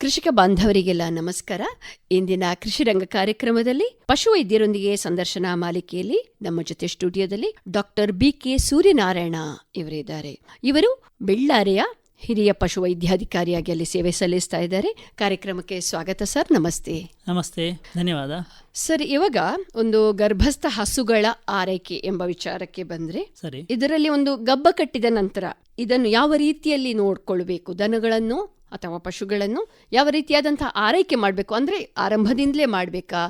ಕೃಷಿಕ ಬಾಂಧವರಿಗೆಲ್ಲ ನಮಸ್ಕಾರ. ಇಂದಿನ ಕೃಷಿ ರಂಗ ಕಾರ್ಯಕ್ರಮದಲ್ಲಿ ಪಶುವೈದ್ಯರೊಂದಿಗೆ ಸಂದರ್ಶನ ಮಾಲಿಕೆಯಲ್ಲಿ ನಮ್ಮ ಜೊತೆ ಸ್ಟುಡಿಯೋದಲ್ಲಿ ಡಾಕ್ಟರ್ BK ಸೂರ್ಯನಾರಾಯಣ ಇವರಿದ್ದಾರೆ. ಇವರು ಬೆಳ್ಳಾರೆಯ ಹಿರಿಯ ಪಶುವೈದ್ಯಾಧಿಕಾರಿಯಾಗಿ ಅಲ್ಲಿ ಸೇವೆ ಸಲ್ಲಿಸ್ತಾ ಇದ್ದಾರೆ. ಕಾರ್ಯಕ್ರಮಕ್ಕೆ ಸ್ವಾಗತ ಸರ್. ನಮಸ್ತೆ. ನಮಸ್ತೆ, ಧನ್ಯವಾದ ಸರ್. ಇವಾಗ ಒಂದು ಗರ್ಭಸ್ಥ ಹಸುಗಳ ಆರೈಕೆ ಎಂಬ ವಿಚಾರಕ್ಕೆ ಬಂದ್ರೆ, ಸರಿ, ಇದರಲ್ಲಿ ಒಂದು ಗಬ್ಬ ಕಟ್ಟಿದ ನಂತರ ಇದನ್ನು ಯಾವ ರೀತಿಯಲ್ಲಿ ನೋಡ್ಕೊಳ್ಬೇಕು, ದನಗಳನ್ನು ಅಥವಾ ಪಶುಗಳನ್ನು ಯಾವ ರೀತಿಯಾದಂತಹ ಆರೈಕೆ ಮಾಡಬೇಕು, ಅಂದರೆ ಆರಂಭದಿಂದಲೇ ಮಾಡಬೇಕಾ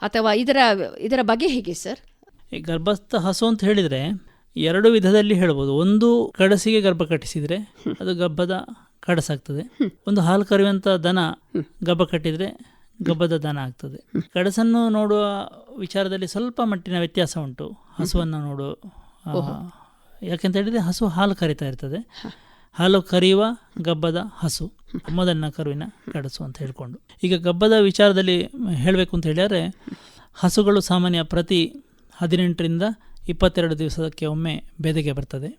ಅಥವಾ ಇದರ ಬಗ್ಗೆ ಹೇಗೆ ಸರ್? ಈ ಗರ್ಭಸ್ಥ ಹಸು ಅಂತ ಹೇಳಿದರೆ ಎರಡು ವಿಧದಲ್ಲಿ ಹೇಳ್ಬೋದು. ಒಂದು, ಕಡಸಿಗೆ ಗರ್ಭ ಕಟ್ಟಿಸಿದರೆ ಅದು ಗಬ್ಬದ ಕಡಸಾಗ್ತದೆ. ಒಂದು ಹಾಲು ಕರೆಯುವಂಥ ದನ ಗಬ್ಬ ಕಟ್ಟಿದರೆ ಗಬ್ಬದ ದನ ಆಗ್ತದೆ. ಕಡಸನ್ನು ನೋಡುವ ವಿಚಾರದಲ್ಲಿ ಸ್ವಲ್ಪ ಮಟ್ಟಿನ ವ್ಯತ್ಯಾಸ ಉಂಟು ಹಸುವನ್ನು ನೋಡುವ. ಯಾಕೆಂತ ಹೇಳಿದರೆ ಹಸು ಹಾಲು ಕರಿತಾ ಇರ್ತದೆ. ಹಾಲು ಕರೆಯುವ ಗಬ್ಬದ ಹಸು ಮೊದಲಿನ ಕರುವಿನ ಕಡಸು ಅಂತ ಹೇಳ್ಕೊಂಡು. ಈಗ ಗಬ್ಬದ ವಿಚಾರದಲ್ಲಿ ಹೇಳಬೇಕು ಅಂತ ಹೇಳಿದರೆ, ಹಸುಗಳು ಸಾಮಾನ್ಯ ಪ್ರತಿ 18ರಿಂದ 22 ದಿವಸಕ್ಕೆ ಒಮ್ಮೆ ಬೆದೆಗೆ ಬರ್ತದೆ.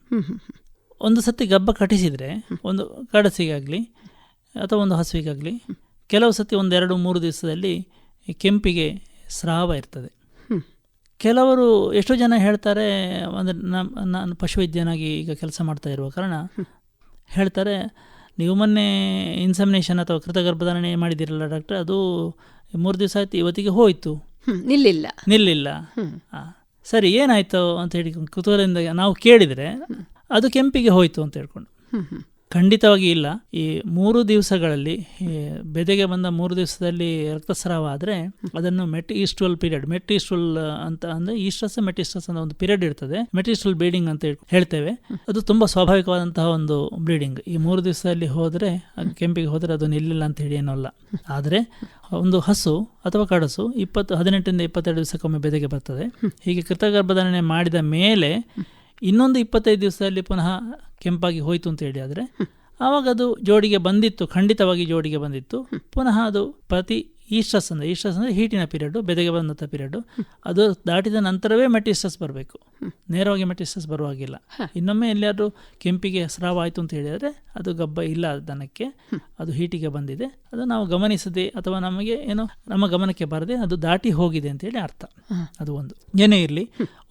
ಒಂದು ಸತಿ ಗಬ್ಬ ಕಟ್ಟಿಸಿದರೆ ಒಂದು ಕಡಸಿಗಾಗಲಿ ಅಥವಾ ಒಂದು ಹಸುವಿಗಾಗಲಿ ಕೆಲವು ಸತಿ 1-2-3 ದಿವಸದಲ್ಲಿ ಕೆಂಪಿಗೆ ಸ್ರಾವ ಇರ್ತದೆ. ಕೆಲವರು ಎಷ್ಟೋ ಜನ ಹೇಳ್ತಾರೆ, ಅಂದರೆ ನಾನು ಪಶುವೈದ್ಯನಾಗಿ ಈಗ ಕೆಲಸ ಮಾಡ್ತಾ ಇರುವ ಕಾರಣ ಹೇಳ್ತಾರೆ, ನೀವು ಮೊನ್ನೆ ಇನ್ಸಮಿನೇಷನ್ ಅಥವಾ ಕೃತಗರ್ಭಧಾರಣೆ ಮಾಡಿದ್ದೀರಲ್ಲ ಡಾಕ್ಟರ್, ಅದು 3 ದಿವಸ ಆಯ್ತು, ಇವತ್ತಿಗೆ ಹೋಯಿತು, ನಿಲ್ಲಿಲ್ಲ. ಸರಿ, ಏನಾಯ್ತು ಅಂತ ಹೇಳಿ ಕುತೂಹಲದಿಂದ ನಾವು ಕೇಳಿದರೆ ಅದು ಕೆಂಪಿಗೆ ಹೋಯಿತು ಅಂತ ಹೇಳ್ಕೊಂಡು. ಖಂಡಿತವಾಗಿ ಇಲ್ಲ. ಈ 3 ದಿವಸಗಳಲ್ಲಿ, ಬೆದೆಗೆ ಬಂದ 3 ದಿವಸದಲ್ಲಿ ರಕ್ತಸ್ರಾವ ಆದರೆ ಅದನ್ನು ಮೆಟಿಸ್ಟ್ರಲ್ ಪೀರಿಯಡ್, ಮೆಟಿಸ್ಟ್ರಲ್ ಅಂತ ಅಂದರೆ ಈಸ್ಟ್ರಸ್ ಮೆಟಿಸ್ಟ್ರಸ್ ಅಂತ ಒಂದು ಪೀರಿಯಡ್ ಇರ್ತದೆ. ಮೆಟಿಸ್ಟ್ರಲ್ ಬ್ಲೀಡಿಂಗ್ ಅಂತ ಹೇಳ್ತೇವೆ. ಅದು ತುಂಬ ಸ್ವಾಭಾವಿಕವಾದಂತಹ ಒಂದು ಬ್ಲೀಡಿಂಗ್. ಈ 3 ದಿವಸದಲ್ಲಿ ಹೋದರೆ, ಕೆಂಪಿಗೆ ಹೋದರೆ ಅದು ನಿಲ್ಲಿಲ್ಲ ಅಂತ ಹೇಳಿ ಏನಲ್ಲ. ಆದರೆ ಒಂದು ಹಸು ಅಥವಾ ಕಡಸು 18ರಿಂದ 22 ದಿವಸಕ್ಕೊಮ್ಮೆ ಬೆದೆಗೆ ಬರ್ತದೆ. ಹೀಗೆ ಕೃತಗರ್ಭಧಾರಣೆ ಮಾಡಿದ ಮೇಲೆ ಇನ್ನೊಂದು 25 ದಿವಸದಲ್ಲಿ ಪುನಃ ಕೆಂಪಾಗಿ ಹೋಯಿತು ಅಂತ ಹೇಳಿ ಆದರೆ ಆವಾಗ ಅದು ಜೋಡಿಗೆ ಬಂದಿತ್ತು, ಖಂಡಿತವಾಗಿ ಜೋಡಿಗೆ ಬಂದಿತ್ತು. ಪುನಃ ಅದು ಪ್ರತಿ ಈಸ್ಟ್ರಸ್ ಅಂದರೆ ಹೀಟಿನ ಪೀರಿಯಡ್, ಬೆದೆಗೆ ಬಂದಂಥ ಪೀರಿಯಡ್, ಅದು ದಾಟಿದ ನಂತರವೇ ಮೆಟಿಸ್ಟಸ್ ಬರಬೇಕು. ನೇರವಾಗಿ ಮೆಟಿಸ್ಟಸ್ ಬರುವಾಗಿಲ್ಲ. ಇನ್ನೊಮ್ಮೆ ಎಲ್ಲಿಯಾದರೂ ಕೆಂಪಿಗೆ ಸ್ರಾವ ಆಯಿತು ಅಂತ ಹೇಳಿದರೆ ಅದು ಗಬ್ಬ ಇಲ್ಲ ದನಕ್ಕೆ, ಅದು ಹೀಟಿಗೆ ಬಂದಿದೆ, ಅದು ನಾವು ಗಮನಿಸದೆ ಅಥವಾ ನಮಗೆ ಏನೋ ನಮ್ಮ ಗಮನಕ್ಕೆ ಬರದೆ ಅದು ದಾಟಿ ಹೋಗಿದೆ ಅಂತೇಳಿ ಅರ್ಥ. ಅದು ಒಂದು. ಏನೇ ಇರಲಿ,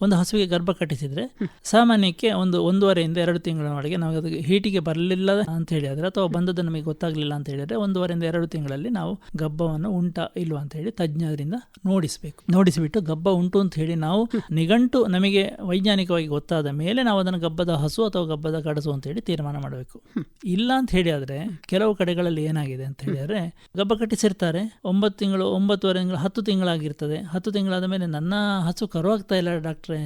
ಒಂದು ಹಸುವಿಗೆ ಗರ್ಭ ಕಟ್ಟಿಸಿದರೆ ಸಾಮಾನ್ಯಕ್ಕೆ 1.5ರಿಂದ 2 ತಿಂಗಳೊಳಗೆ ನಾವು ಅದು ಹೀಟಿಗೆ ಬರಲಿಲ್ಲ ಅಂತ ಹೇಳಿ ಆದರೆ, ಅಥವಾ ಬಂದದ್ದು ನಮಗೆ ಗೊತ್ತಾಗಲಿಲ್ಲ ಅಂತ ಹೇಳಿದರೆ 1.5ರಿಂದ 2 ತಿಂಗಳಲ್ಲಿ ನಾವು ಗಬ್ಬವನ್ನು ಉಂಟಾ ಇಲ್ವಾ ಅಂತ ಹೇಳಿ ತಜ್ಞರಿಂದ ನೋಡಿಸಿಬಿಟ್ಟು ಗಬ್ಬ ಉಂಟು ಅಂತ ಹೇಳಿ ನಾವು ನಿಘಂಟು ನಮಗೆ ವೈಜ್ಞಾನಿಕವಾಗಿ ಗೊತ್ತಾದ ಮೇಲೆ ನಾವು ಅದನ್ನು ಗಬ್ಬದ ಹಸು ಅಥವಾ ಗಬ್ಬದ ಕಡಸು ಅಂತ ಹೇಳಿ ತೀರ್ಮಾನ ಮಾಡಬೇಕು. ಇಲ್ಲ ಅಂತ ಹೇಳಿ ಆದರೆ ಕೆಲವು ಕಡೆಗಳಲ್ಲಿ ಏನಾಗಿದೆ ಅಂತ ಹೇಳಿದರೆ, ಗಬ್ಬ ಕಟ್ಟಿಸಿರ್ತಾರೆ, 9 ತಿಂಗಳು 9.5 ತಿಂಗಳು 10 ತಿಂಗಳಾಗಿರ್ತದೆ. 10 ತಿಂಗಳಾದ ಮೇಲೆ ನನ್ನ ಹಸು ಕರುವಾಗ್ತಾ ಇಲ್ಲ ಡಾಕ್ಟ್ರೇ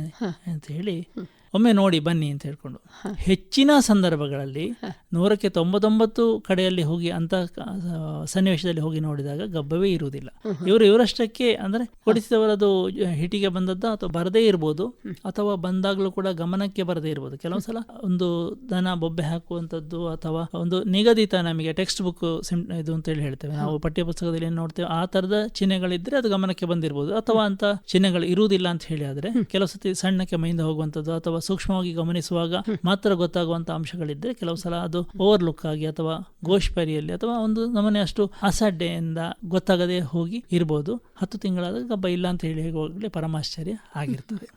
ಅಂತ ಹೇಳಿ ಒಮ್ಮೆ ನೋಡಿ ಬನ್ನಿ ಅಂತ ಹೇಳ್ಕೊಂಡು. ಹೆಚ್ಚಿನ ಸಂದರ್ಭಗಳಲ್ಲಿ 100ಕ್ಕೆ 99 ಕಡೆಯಲ್ಲಿ ಹೋಗಿ ಅಂತ ಸನ್ನಿವೇಶದಲ್ಲಿ ಹೋಗಿ ನೋಡಿದಾಗ ಗಬ್ಬವೇ ಇರುವುದಿಲ್ಲ. ಇವರಷ್ಟಕ್ಕೆ ಅಂದರೆ ಕೊಡಿಸಿದವರದು ಹಿಟಿಗೆ ಬಂದದ್ದು ಅಥವಾ ಬರದೇ ಇರ್ಬೋದು, ಅಥವಾ ಬಂದಾಗಲೂ ಕೂಡ ಗಮನಕ್ಕೆ ಬರದೇ ಇರ್ಬೋದು. ಕೆಲವು ಸಲ ಒಂದು ದನ ಬೊಬ್ಬೆ ಹಾಕುವಂಥದ್ದು ಅಥವಾ ಒಂದು ನಿಗದಿತ ನಮಗೆ ಟೆಕ್ಸ್ಟ್ ಬುಕ್ ಇದು ಅಂತೇಳಿ ಹೇಳ್ತೇವೆ ನಾವು, ಪಠ್ಯ ಪುಸ್ತಕದಲ್ಲಿ ಏನು ನೋಡ್ತೇವೆ ಆ ಥರದ ಚಿಹ್ನೆಗಳಿದ್ದರೆ ಅದು ಗಮನಕ್ಕೆ ಬಂದಿರ್ಬೋದು. ಅಥವಾ ಅಂತ ಚಿಹ್ನೆಗಳು ಇರುವುದಿಲ್ಲ ಅಂತ ಹೇಳಿ ಆದರೆ ಕೆಲವು ಸತಿ ಸಣ್ಣಕ್ಕೆ ಮೈಯಿಂದ ಹೋಗುವಂಥದ್ದು ಅಥವಾ ಸೂಕ್ಷ್ಮವಾಗಿ ಗಮನಿಸುವಾಗ ಮಾತ್ರ ಗೊತ್ತಾಗುವಂಥ ಅಂಶಗಳಿದ್ದರೆ ಕೆಲವು ಸಲ ಅದು ಓವರ್ಲುಕ್ ಆಗಿ ಅಥವಾ ಗೋಷ್ಪರಿಯಲ್ಲಿ ಅಥವಾ ಒಂದು ನಮೂನೆ ಅಷ್ಟು ಅಸಡ್ಡೆಯಿಂದ ಗೊತ್ತಾಗದೆ ಹೋಗಿ ಇರ್ಬೋದು. 10 ತಿಂಗಳಾದ ಗಬ್ಬ ಇಲ್ಲ ಅಂತ ಹೇಳಿ ಹೋಗಲಿ ಪರಮಾಶ್ಚರ್ಯ ಆಗಿರ್ತದೆ.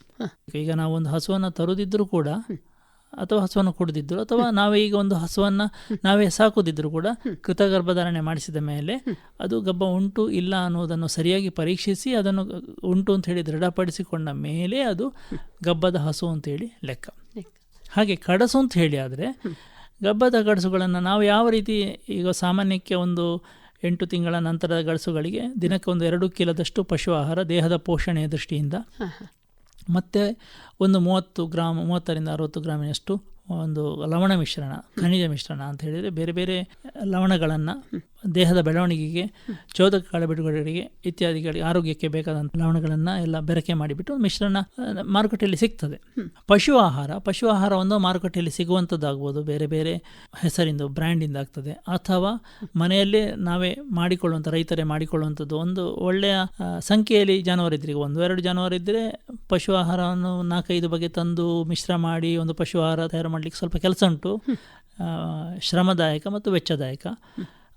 ಈಗ ನಾವು ಒಂದು ಹಸುವನ್ನು ತರುದಿದ್ದರೂ ಕೂಡ ಅಥವಾ ಹಸುವನ್ನು ಕೊಡದಿದ್ದರು ಅಥವಾ ನಾವೇ ಈಗ ಒಂದು ಹಸುವನ್ನು ನಾವೇ ಸಾಕುದಿದ್ದರೂ ಕೂಡ ಕೃತಗರ್ಭಧಾರಣೆ ಮಾಡಿಸಿದ ಮೇಲೆ ಅದು ಗಬ್ಬ ಉಂಟು ಇಲ್ಲ ಅನ್ನೋದನ್ನು ಸರಿಯಾಗಿ ಪರೀಕ್ಷಿಸಿ ಅದನ್ನು ಉಂಟು ಅಂತ ಹೇಳಿ ದೃಢಪಡಿಸಿಕೊಂಡ ಮೇಲೆ ಅದು ಗಬ್ಬದ ಹಸು ಅಂತೇಳಿ ಲೆಕ್ಕ. ಹಾಗೆ ಕಡಸು ಅಂತ ಹೇಳಿ ಆದರೆ, ಗಬ್ಬದ ಗಡಸುಗಳನ್ನು ನಾವು ಯಾವ ರೀತಿ ಈಗ ಸಾಮಾನ್ಯಕ್ಕೆ ಒಂದು 8 ತಿಂಗಳ ನಂತರದ ಗಡಸುಗಳಿಗೆ ದಿನಕ್ಕೆ 1-2 ಕಿಲೋದಷ್ಟು ಪಶು ಆಹಾರ ದೇಹದ ಪೋಷಣೆಯ ದೃಷ್ಟಿಯಿಂದ, ಮತ್ತು ಒಂದು 30ರಿಂದ 60 ಗ್ರಾಮಿನಷ್ಟು ಒಂದು ಲವಣ ಮಿಶ್ರಣ, ಖನಿಜ ಮಿಶ್ರಣ ಅಂತ ಹೇಳಿದರೆ ಬೇರೆ ಬೇರೆ ಲವಣಗಳನ್ನು ದೇಹದ ಬೆಳವಣಿಗೆಗೆ, ಚೋದಕ ಕಾಳ ಬಿಡುಗಡೆಗೆ ಇತ್ಯಾದಿಗಳಿಗೆ ಆರೋಗ್ಯಕ್ಕೆ ಬೇಕಾದಂಥ ಲವಣಗಳನ್ನು ಎಲ್ಲ ಬೆರಕೆ ಮಾಡಿಬಿಟ್ಟು ಮಿಶ್ರಣ ಮಾರುಕಟ್ಟೆಯಲ್ಲಿ ಸಿಗ್ತದೆ. ಪಶು ಆಹಾರ ಒಂದು ಮಾರುಕಟ್ಟೆಯಲ್ಲಿ ಸಿಗುವಂಥದ್ದಾಗ್ಬೋದು, ಬೇರೆ ಬೇರೆ ಹೆಸರಿಂದ ಬ್ರ್ಯಾಂಡಿಂದ ಆಗ್ತದೆ, ಅಥವಾ ಮನೆಯಲ್ಲೇ ನಾವೇ ಮಾಡಿಕೊಳ್ಳುವಂಥ ರೈತರೇ ಮಾಡಿಕೊಳ್ಳುವಂಥದ್ದು. ಒಂದು ಒಳ್ಳೆಯ ಸಂಖ್ಯೆಯಲ್ಲಿ ಜಾನುವಾರಿದ್ದರೆ, 1-2 ಜಾನುವಾರಿದ್ದರೆ ಪಶು ಆಹಾರವನ್ನು 4-5 ಬಗೆ ತಂದು ಮಿಶ್ರ ಮಾಡಿ ಒಂದು ಪಶು ಆಹಾರ ತಯಾರು ಮಾಡಲಿಕ್ಕೆ ಸ್ವಲ್ಪ ಕೆಲಸ ಉಂಟು, ಶ್ರಮದಾಯಕ ಮತ್ತು ವೆಚ್ಚದಾಯಕ.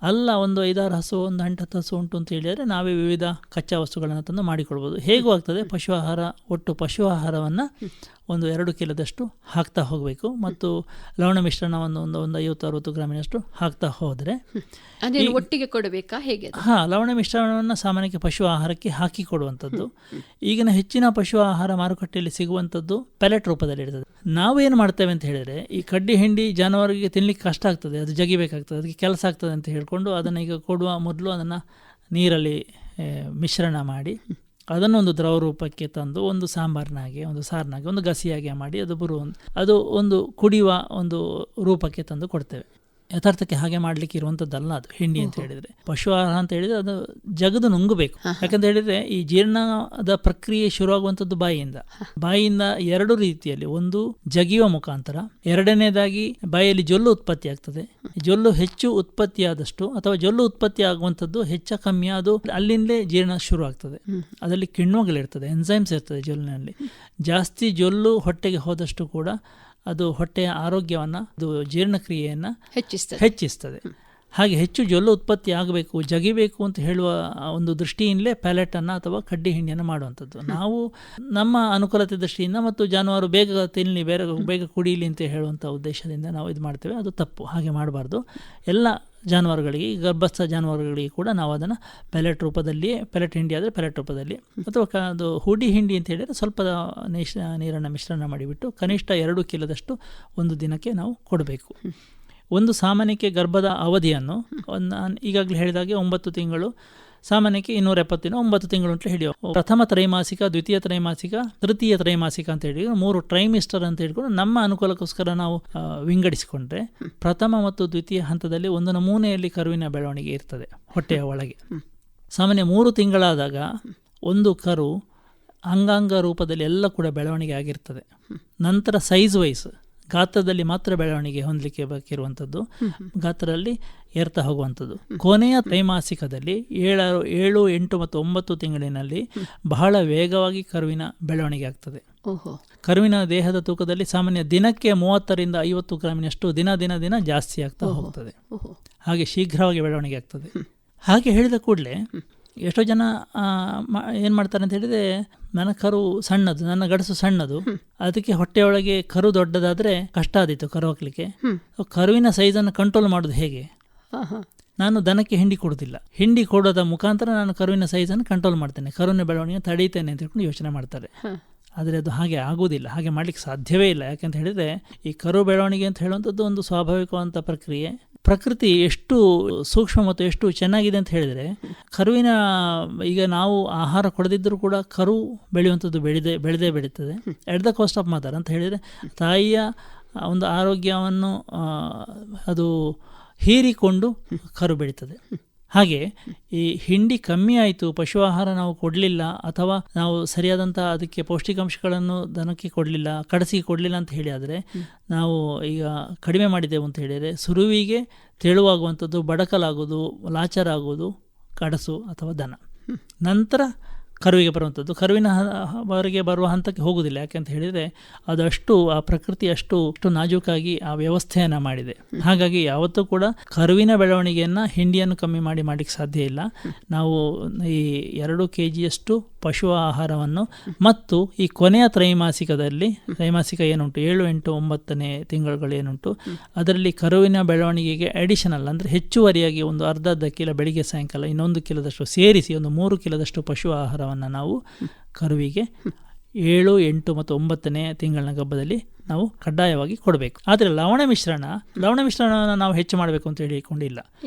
ಅಲ್ಲ ಒಂದು 5-6 ಹಸು, ಒಂದು 8-10 ಹಸು ಉಂಟು ಅಂತ ಹೇಳಿದರೆ ನಾವೇ ವಿವಿಧ ಕಚ್ಚಾ ವಸ್ತುಗಳನ್ನು ತಂದು ಮಾಡಿಕೊಳ್ಬೋದು. ಹೇಗೂ ಆಗ್ತದೆ, ಪಶು ಆಹಾರ, ಒಟ್ಟು ಪಶು ಆಹಾರವನ್ನು ಒಂದು 2 ಕಿಲೋದಷ್ಟು ಹಾಕ್ತಾ ಹೋಗಬೇಕು. ಮತ್ತು ಲವಣ ಮಿಶ್ರಣವನ್ನು ಒಂದು 50-60 ಗ್ರಾಮಿನಷ್ಟು ಹಾಕ್ತಾ ಹೋದರೆ ಅದೇನು ಒಟ್ಟಿಗೆ ಕೊಡಬೇಕಾ, ಹೇಗೆ? ಲವಣ ಮಿಶ್ರಣವನ್ನು ಸಾಮಾನ್ಯಕ್ಕೆ ಪಶು ಆಹಾರಕ್ಕೆ ಹಾಕಿ ಕೊಡುವಂಥದ್ದು. ಈಗಿನ ಹೆಚ್ಚಿನ ಪಶು ಆಹಾರ ಮಾರುಕಟ್ಟೆಯಲ್ಲಿ ಸಿಗುವಂಥದ್ದು ಪೆಲೆಟ್ ರೂಪದಲ್ಲಿ ಇರ್ತದೆ. ನಾವೇನು ಮಾಡ್ತೇವೆ ಅಂತ ಹೇಳಿದರೆ, ಈ ಕಡ್ಡಿ ಹಿಂಡಿ ಜಾನುವಾರಿಗೆ ತಿನ್ನಲಿಕ್ಕೆ ಕಷ್ಟ ಆಗ್ತದೆ, ಅದು ಜಗಿಬೇಕಾಗ್ತದೆ, ಅದಕ್ಕೆ ಕೆಲಸ ಆಗ್ತದೆ ಅಂತ ಹೇಳಿಕೊಂಡು ಅದನ್ನು ಈಗ ಕೊಡುವ ಮೊದಲು ಅದನ್ನು ನೀರಲ್ಲಿ ಮಿಶ್ರಣ ಮಾಡಿ ಅದನ್ನು ಒಂದು ದ್ರವ ರೂಪಕ್ಕೆ ತಂದು ಒಂದು ಸಾಂಬಾರಿನಾಗೆ, ಒಂದು ಸಾರಿನಾಗೆ, ಒಂದು ಗಸಿಯಾಗೆ ಮಾಡಿ ಅದು ಒಂದು ಕುಡಿಯುವ ಒಂದು ರೂಪಕ್ಕೆ ತಂದು ಕೊಡ್ತೇವೆ. ಯಥಾರ್ಥಕ್ಕೆ ಹಾಗೆ ಮಾಡಲಿಕ್ಕೆ ಇರುವಂಥದ್ದಲ್ಲ ಅದು ಹಿಂಡಿ ಅಂತ ಹೇಳಿದರೆ. ಪಶು ಆಹಾರ ಅಂತ ಹೇಳಿದರೆ ಅದು ಜಗದು ನುಂಗಬೇಕು. ಯಾಕಂತ ಹೇಳಿದರೆ ಈ ಜೀರ್ಣದ ಪ್ರಕ್ರಿಯೆ ಶುರುವಾಗುವಂಥದ್ದು ಬಾಯಿಯಿಂದ 2 ರೀತಿಯಲ್ಲಿ, ಒಂದು ಜಗಿಯುವ ಮುಖಾಂತರ, ಎರಡನೇದಾಗಿ ಬಾಯಲ್ಲಿ ಜೊಲ್ಲು ಉತ್ಪತ್ತಿ ಆಗ್ತದೆ. ಜೊಲ್ಲು ಹೆಚ್ಚು ಉತ್ಪತ್ತಿಯಾದಷ್ಟು ಅಥವಾ ಜೊಲ್ಲು ಉತ್ಪತ್ತಿ ಆಗುವಂಥದ್ದು ಹೆಚ್ಚ ಕಮ್ಮಿ ಅದು ಅಲ್ಲಿಂದಲೇ ಜೀರ್ಣ ಶುರು ಆಗ್ತದೆ. ಅದರಲ್ಲಿ ಕಿಣ್ವಗಳಿರ್ತದೆ, ಎನ್ಸೈಮ್ಸ್ ಇರ್ತದೆ ಜೊಲ್ಲಿನಲ್ಲಿ. ಜಾಸ್ತಿ ಜೊಲ್ಲು ಹೊಟ್ಟೆಗೆ ಹೋದಷ್ಟು ಕೂಡ ಅದು ಹೊಟ್ಟೆಯ ಆರೋಗ್ಯವನ್ನು, ಅದು ಜೀರ್ಣಕ್ರಿಯೆಯನ್ನು ಹೆಚ್ಚಿಸ್ತದೆ. ಹಾಗೆ ಹೆಚ್ಚು ಜೊಲ್ಲು ಉತ್ಪತ್ತಿ ಆಗಬೇಕು, ಜಗಿಬೇಕು ಅಂತ ಹೇಳುವ ಒಂದು ದೃಷ್ಟಿಯಿಂದಲೇ ಪ್ಯಾಲೆಟನ್ನು ಅಥವಾ ಕಡ್ಡಿ ಹಿಂಡಿಯನ್ನು ಮಾಡುವಂಥದ್ದು. ನಾವು ನಮ್ಮ ಅನುಕೂಲತೆ ದೃಷ್ಟಿಯಿಂದ ಮತ್ತು ಜಾನುವಾರು ಬೇಗ ತಿನ್ನಲಿ, ಬೇಗ ಕುಡಿಯಲಿ ಅಂತ ಹೇಳುವಂಥ ಉದ್ದೇಶದಿಂದ ನಾವು ಇದು ಮಾಡ್ತೇವೆ. ಅದು ತಪ್ಪು, ಹಾಗೆ ಮಾಡಬಾರ್ದು. ಎಲ್ಲ ಜಾನುವಾರುಗಳಿಗೆ, ಗರ್ಭಸ್ಥ ಜಾನುವಾರುಗಳಿಗೆ ಕೂಡ ನಾವು ಅದನ್ನು ಪೆಲೆಟ್ ರೂಪದಲ್ಲಿಯೇ, ಪೆಲೆಟ್ ಹಿಂಡಿ ಆದರೆ ಪೆಲೆಟ್ ರೂಪದಲ್ಲಿ, ಅಥವಾ ಅದು ಹುಡಿ ಹಿಂಡಿ ಅಂತ ಹೇಳಿದರೆ ಸ್ವಲ್ಪ ನೀರನ್ನು ಮಿಶ್ರಣ ಮಾಡಿಬಿಟ್ಟು ಕನಿಷ್ಠ 2 ಕಿಲೋದಷ್ಟು ಒಂದು ದಿನಕ್ಕೆ ನಾವು ಕೊಡಬೇಕು. ಒಂದು ಸಾಮಾನ್ಯಕ್ಕೆ ಗರ್ಭದ ಅವಧಿಯನ್ನು ನಾನು ಈಗಾಗಲೇ ಹೇಳಿದಾಗೆ 9 ತಿಂಗಳು, ಸಾಮಾನ್ಯಕ್ಕೆ 270 ದಿನ, 9 ತಿಂಗಳು ಅಂತಲೇ ಹಿಡಿಯೋ. ಪ್ರಥಮ ತ್ರೈಮಾಸಿಕ, ದ್ವಿತೀಯ ತ್ರೈಮಾಸಿಕ, ತೃತೀಯ ತ್ರೈಮಾಸಿಕ ಅಂತ ಹೇಳಿ 3 ಟ್ರೈಮಿಸ್ಟರ್ ಅಂತ ಹೇಳ್ಕೊಂಡು ನಮ್ಮ ಅನುಕೂಲಕ್ಕೋಸ್ಕರ ನಾವು ವಿಂಗಡಿಸಿಕೊಂಡ್ರೆ, ಪ್ರಥಮ ಮತ್ತು ದ್ವಿತೀಯ ಹಂತದಲ್ಲಿ ಒಂದು ನಮೂನೆಯಲ್ಲಿ ಕರುವಿನ ಬೆಳವಣಿಗೆ ಇರ್ತದೆ ಹೊಟ್ಟೆಯ ಒಳಗೆ. ಸಾಮಾನ್ಯ 3 ತಿಂಗಳಾದಾಗ ಒಂದು ಕರು ಅಂಗಾಂಗ ರೂಪದಲ್ಲಿ ಎಲ್ಲ ಕೂಡ ಬೆಳವಣಿಗೆ ಆಗಿರ್ತದೆ. ನಂತರ ಸೈಜ್ ವೈಸ್ ಗಾತ್ರದಲ್ಲಿ ಮಾತ್ರ ಬೆಳವಣಿಗೆ ಹೊಂದಲಿಕ್ಕೆ ಬೇಕಿರುವಂಥದ್ದು, ಗಾತ್ರದಲ್ಲಿ ಏರ್ತಾ ಹೋಗುವಂಥದ್ದು. ಕೊನೆಯ ತ್ರೈಮಾಸಿಕದಲ್ಲಿ 7, 8 ಮತ್ತು 9 ತಿಂಗಳಿನಲ್ಲಿ ಬಹಳ ವೇಗವಾಗಿ ಕರುವಿನ ಬೆಳವಣಿಗೆ ಆಗ್ತದೆ. ಕರುವಿನ ದೇಹದ ತೂಕದಲ್ಲಿ ಸಾಮಾನ್ಯ ದಿನಕ್ಕೆ 30ರಿಂದ 50 ಗ್ರಾಮಿನಷ್ಟು ದಿನ ಜಾಸ್ತಿ ಆಗ್ತಾ ಹೋಗ್ತದೆ. ಹಾಗೆ ಶೀಘ್ರವಾಗಿ ಬೆಳವಣಿಗೆ ಆಗ್ತದೆ. ಹಾಗೆ ಹೇಳಿದ ಕೂಡಲೇ ಎಷ್ಟೋ ಜನ ಏನು ಮಾಡ್ತಾರೆ ಅಂತ ಹೇಳಿದರೆ, ನನ್ನ ಕರು ಸಣ್ಣದು, ನನ್ನ ಗಡಸು ಸಣ್ಣದು, ಅದಕ್ಕೆ ಹೊಟ್ಟೆಯೊಳಗೆ ಕರು ದೊಡ್ಡದಾದರೆ ಕಷ್ಟ ಆದಿತ್ತು ಕರು ಹಾಕಲಿಕ್ಕೆ, ಕರುವಿನ ಸೈಜನ್ನು ಕಂಟ್ರೋಲ್ ಮಾಡೋದು ಹೇಗೆ? ನಾನು ದನಕ್ಕೆ ಹಿಂಡಿ ಕೊಡೋದಿಲ್ಲ, ಹಿಂಡಿ ಕೊಡೋದ ಮುಖಾಂತರ ನಾನು ಕರುವಿನ ಸೈಜನ್ನು ಕಂಟ್ರೋಲ್ ಮಾಡ್ತೇನೆ, ಕರುವಿನ ಬೆಳವಣಿಗೆ ತಡೀತೇನೆ ಅಂತ ಹೇಳ್ಕೊಂಡು ಯೋಚನೆ ಮಾಡ್ತಾರೆ. ಆದರೆ ಅದು ಹಾಗೆ ಆಗೋದಿಲ್ಲ, ಹಾಗೆ ಮಾಡಲಿಕ್ಕೆ ಸಾಧ್ಯವೇ ಇಲ್ಲ. ಯಾಕೆಂತ ಹೇಳಿದರೆ, ಈ ಕರು ಬೆಳವಣಿಗೆ ಅಂತ ಹೇಳುವಂಥದ್ದು ಒಂದು ಸ್ವಾಭಾವಿಕವಾದಂಥ ಪ್ರಕ್ರಿಯೆ. ಪ್ರಕೃತಿ ಎಷ್ಟು ಸೂಕ್ಷ್ಮ ಮತ್ತು ಎಷ್ಟು ಚೆನ್ನಾಗಿದೆ ಅಂತ ಹೇಳಿದರೆ, ಕರುವಿನ ಈಗ ನಾವು ಆಹಾರ ಕೊಡದಿದ್ದರೂ ಕೂಡ ಕರು ಬೆಳೆಯುವಂಥದ್ದು ಬೆಳೆದೇ ಬೆಳೀತದೆ. At the cost of mother ಅಂತ ಹೇಳಿದರೆ, ತಾಯಿಯ ಒಂದು ಆರೋಗ್ಯವನ್ನು ಅದು ಹೀರಿಕೊಂಡು ಕರು ಬೆಳೀತದೆ. ಹಾಗೆ ಈ ಹಿಂಡಿ ಕಮ್ಮಿ ಆಯಿತು, ಪಶು ಆಹಾರ ನಾವು ಕೊಡಲಿಲ್ಲ, ಅಥವಾ ನಾವು ಸರಿಯಾದಂಥ ಅದಕ್ಕೆ ಪೌಷ್ಟಿಕಾಂಶಗಳನ್ನು ದನಕ್ಕೆ ಕೊಡಲಿಲ್ಲ, ಕಡಸಿಗೆ ಕೊಡಲಿಲ್ಲ ಅಂತ ಹೇಳಿ ಆದರೆ, ನಾವು ಈಗ ಕಡಿಮೆ ಮಾಡಿದೆವು ಅಂತ ಹೇಳಿದರೆ ಸುರುವಿಗೆ ತೆಳುವಾಗುವಂಥದ್ದು, ಬಡಕಲಾಗೋದು, ಲಾಚರಾಗೋದು ಕಡಸು ಅಥವಾ ದನ. ನಂತರ ಕರುವಿಗೆ ಬರುವಂಥದ್ದು, ಕರುವಿನ ಹೊರಗೆ ಬರುವ ಹಂತಕ್ಕೆ ಹೋಗುವುದಿಲ್ಲ. ಯಾಕೆಂತ ಹೇಳಿದರೆ ಅದಷ್ಟು ಆ ಪ್ರಕೃತಿ ಅಷ್ಟು ನಾಜೂಕಾಗಿ ಆ ವ್ಯವಸ್ಥೆಯನ್ನು ಮಾಡಿದೆ. ಹಾಗಾಗಿ ಯಾವತ್ತೂ ಕೂಡ ಕರುವಿನ ಬೆಳವಣಿಗೆಯನ್ನು, ಹಿಂಡಿಯನ್ನು ಕಮ್ಮಿ ಮಾಡಲಿಕ್ಕೆ ಸಾಧ್ಯ ಇಲ್ಲ. ನಾವು ಈ 2 kgಯಷ್ಟು ಪಶು ಆಹಾರವನ್ನು ಮತ್ತು ಈ ಕೊನೆಯ ತ್ರೈಮಾಸಿಕ ಏನುಂಟು 7, 8, 9ನೇ ತಿಂಗಳುಗಳು ಏನುಂಟು, ಅದರಲ್ಲಿ ಕರುವಿನ ಬೆಳವಣಿಗೆಗೆ ಅಡಿಷನಲ್ ಅಂದರೆ ಹೆಚ್ಚುವರಿಯಾಗಿ ಒಂದು ಅರ್ಧ ಕಿಲೋ ಬೆಳಿಗ್ಗೆ ಸಾಯಂಕಾಲ, 1 ಕಿಲೋದಷ್ಟು ಸೇರಿಸಿ ಒಂದು 3 ಕಿಲೋದಷ್ಟು ಪಶು ಆಹಾರವನ್ನು ನಾವು ಕರುವಿಗೆ 7, 8 ಮತ್ತು 9ನೇ ತಿಂಗಳ ಗರ್ಭದಲ್ಲಿ ನಾವು ಕಡ್ಡಾಯವಾಗಿ ಕೊಡಬೇಕು. ಆದರೆ ಲವಣ ಮಿಶ್ರಣವನ್ನು ನಾವು ಹೆಚ್ಚು ಮಾಡಬೇಕು ಅಂತ ಹೇಳಿಕೊಂಡಿಲ್ಲ.